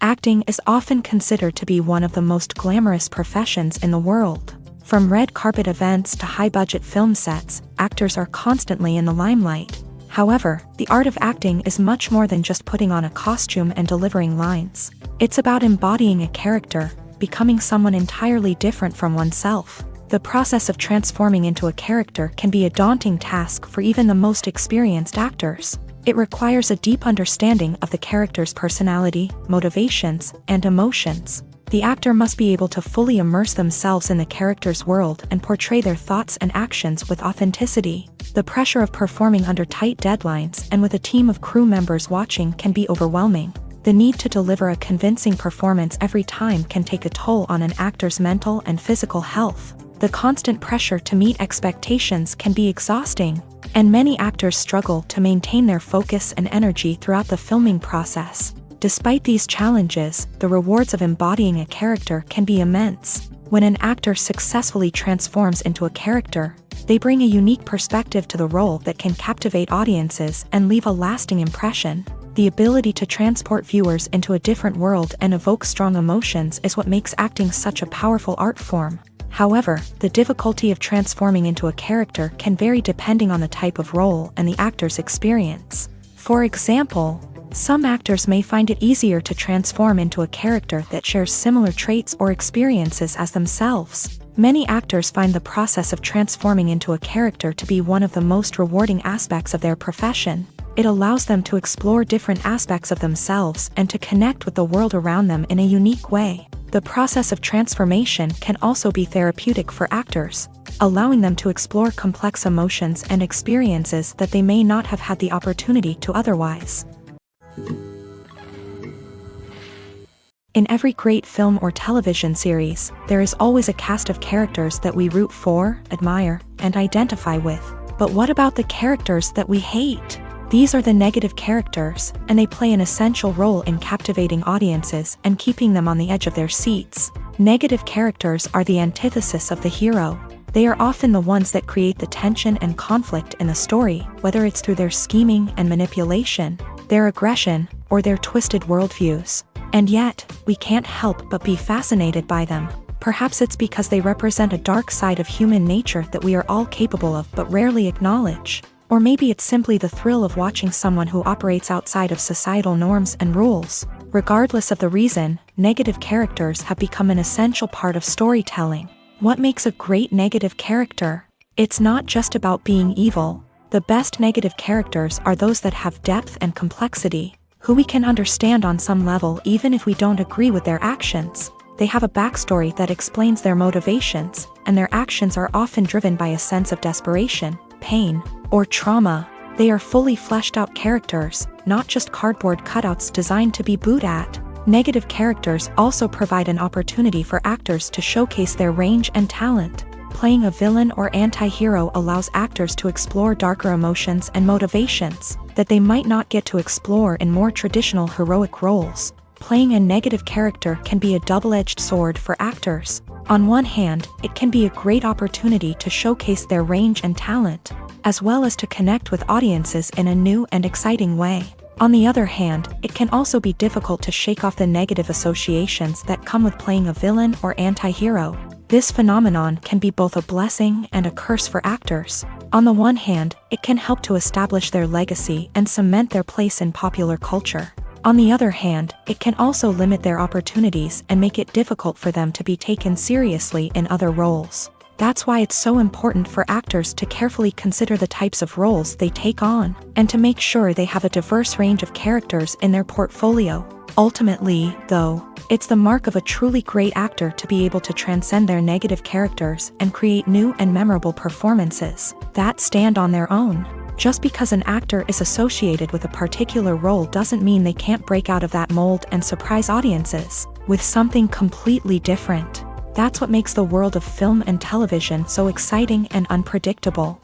S2: Acting is often considered to be one of the most glamorous professions in the world. From red carpet events to high-budget film sets, actors are constantly in the limelight. However, the art of acting is much more than just putting on a costume and delivering lines. It's about embodying a character, becoming someone entirely different from oneself. The process of transforming into a character can be a daunting task for even the most experienced actors. It requires a deep understanding of the character's personality, motivations, and emotions. The actor must be able to fully immerse themselves in the character's world and portray their thoughts and actions with authenticity. The pressure of performing under tight deadlines and with a team of crew members watching can be overwhelming. The need to deliver a convincing performance every time can take a toll on an actor's mental and physical health. The constant pressure to meet expectations can be exhausting, and many actors struggle to maintain their focus and energy throughout the filming process. Despite these challenges, the rewards of embodying a character can be immense. When an actor successfully transforms into a character, they bring a unique perspective to the role that can captivate audiences and leave a lasting impression. The ability to transport viewers into a different world and evoke strong emotions is what makes acting such a powerful art form. However, the difficulty of transforming into a character can vary depending on the type of role and the actor's experience. For example, some actors may find it easier to transform into a character that shares similar traits or experiences as themselves. Many actors find the process of transforming into a character to be one of the most rewarding aspects of their profession. It allows them to explore different aspects of themselves and to connect with the world around them in a unique way. The process of transformation can also be therapeutic for actors, allowing them to explore complex emotions and experiences that they may not have had the opportunity to otherwise. In every great film or television series, there is always a cast of characters that we root for, admire, and identify with. But what about the characters that we hate? These are the negative characters, and they play an essential role in captivating audiences and keeping them on the edge of their seats. Negative characters are the antithesis of the hero. They are often the ones that create the tension and conflict in the story, whether it's through their scheming and manipulation, their aggression, or their twisted worldviews. And yet, we can't help but be fascinated by them. Perhaps it's because they represent a dark side of human nature that we are all capable of but rarely acknowledge. Or maybe it's simply the thrill of watching someone who operates outside of societal norms and rules. Regardless of the reason, negative characters have become an essential part of storytelling. What makes a great negative character? It's not just about being evil. The best negative characters are those that have depth and complexity, who we can understand on some level even if we don't agree with their actions. They have a backstory that explains their motivations, and their actions are often driven by a sense of desperation, pain, or trauma. They are fully fleshed out characters, not just cardboard cutouts designed to be booed at. Negative characters also provide an opportunity for actors to showcase their range and talent. Playing a villain or anti-hero allows actors to explore darker emotions and motivations that they might not get to explore in more traditional heroic roles. Playing a negative character can be a double-edged sword for actors. On one hand, it can be a great opportunity to showcase their range and talent, as well as to connect with audiences in a new and exciting way. On the other hand, it can also be difficult to shake off the negative associations that come with playing a villain or anti-hero. This phenomenon can be both a blessing and a curse for actors. On the one hand, it can help to establish their legacy and cement their place in popular culture. On the other hand, it can also limit their opportunities and make it difficult for them to be taken seriously in other roles. That's why it's so important for actors to carefully consider the types of roles they take on, and to make sure they have a diverse range of characters in their portfolio. Ultimately, though, it's the mark of a truly great actor to be able to transcend their negative characters and create new and memorable performances that stand on their own. Just because an actor is associated with a particular role doesn't mean they can't break out of that mold and surprise audiences with something completely different. That's what makes the world of film and television so exciting and unpredictable.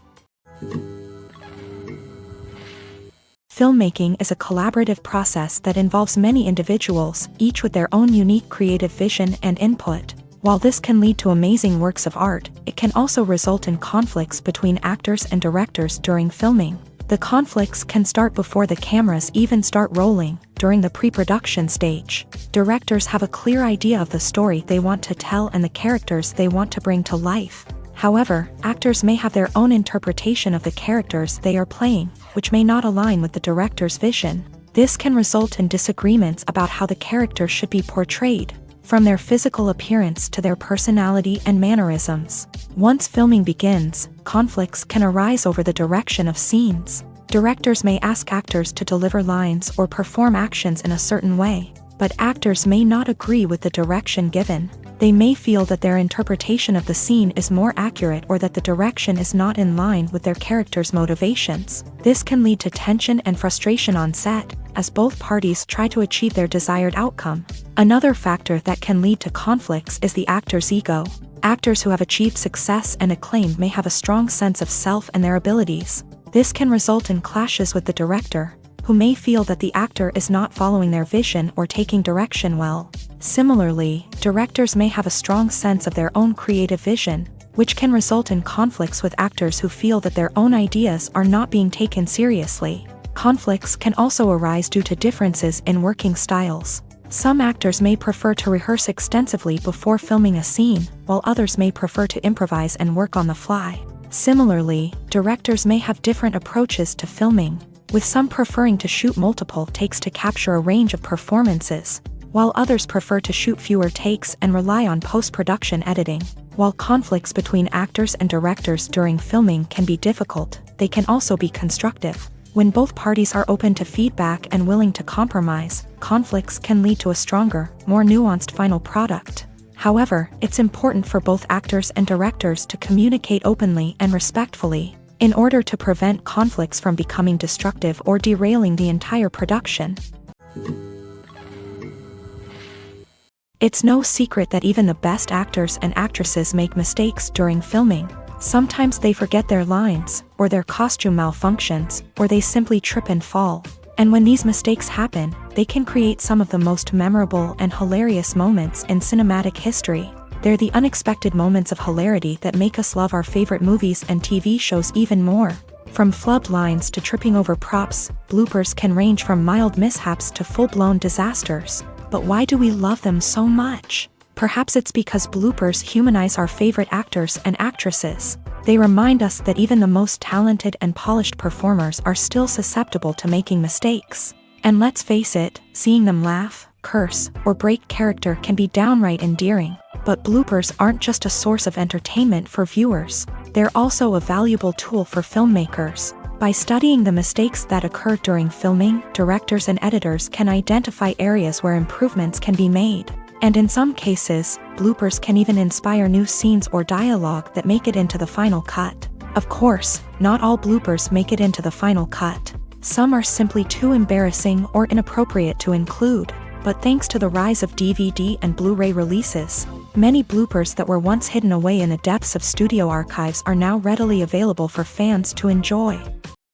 S2: Filmmaking is a collaborative process that involves many individuals, each with their own unique creative vision and input. While this can lead to amazing works of art, it can also result in conflicts between actors and directors during filming. The conflicts can start before the cameras even start rolling, during the pre-production stage. Directors have a clear idea of the story they want to tell and the characters they want to bring to life. However, actors may have their own interpretation of the characters they are playing, which may not align with the director's vision. This can result in disagreements about how the character should be portrayed, from their physical appearance to their personality and mannerisms. Once filming begins, conflicts can arise over the direction of scenes. Directors may ask actors to deliver lines or perform actions in a certain way, but actors may not agree with the direction given. They may feel that their interpretation of the scene is more accurate or that the direction is not in line with their character's motivations. This can lead to tension and frustration on set, as both parties try to achieve their desired outcome. Another factor that can lead to conflicts is the actor's ego. Actors who have achieved success and acclaim may have a strong sense of self and their abilities. This can result in clashes with the director, who may feel that the actor is not following their vision or taking direction well. Similarly, directors may have a strong sense of their own creative vision, which can result in conflicts with actors who feel that their own ideas are not being taken seriously. Conflicts can also arise due to differences in working styles. Some actors may prefer to rehearse extensively before filming a scene, while others may prefer to improvise and work on the fly. Similarly, directors may have different approaches to filming, with some preferring to shoot multiple takes to capture a range of performances, while others prefer to shoot fewer takes and rely on post-production editing. While conflicts between actors and directors during filming can be difficult, they can also be constructive. When both parties are open to feedback and willing to compromise, conflicts can lead to a stronger, more nuanced final product. However, it's important for both actors and directors to communicate openly and respectfully, in order to prevent conflicts from becoming destructive or derailing the entire production. It's no secret that even the best actors and actresses make mistakes during filming. Sometimes they forget their lines, or their costume malfunctions, or they simply trip and fall. And when these mistakes happen, they can create some of the most memorable and hilarious moments in cinematic history. They're the unexpected moments of hilarity that make us love our favorite movies and TV shows even more. From flubbed lines to tripping over props, bloopers can range from mild mishaps to full-blown disasters. But why do we love them so much? Perhaps it's because bloopers humanize our favorite actors and actresses. They remind us that even the most talented and polished performers are still susceptible to making mistakes. And let's face it, seeing them laugh, curse, or break character can be downright endearing. But bloopers aren't just a source of entertainment for viewers, they're also a valuable tool for filmmakers. By studying the mistakes that occur during filming, directors and editors can identify areas where improvements can be made. And in some cases, bloopers can even inspire new scenes or dialogue that make it into the final cut. Of course, not all bloopers make it into the final cut. Some are simply too embarrassing or inappropriate to include. But thanks to the rise of DVD and Blu-ray releases, many bloopers that were once hidden away in the depths of studio archives are now readily available for fans to enjoy.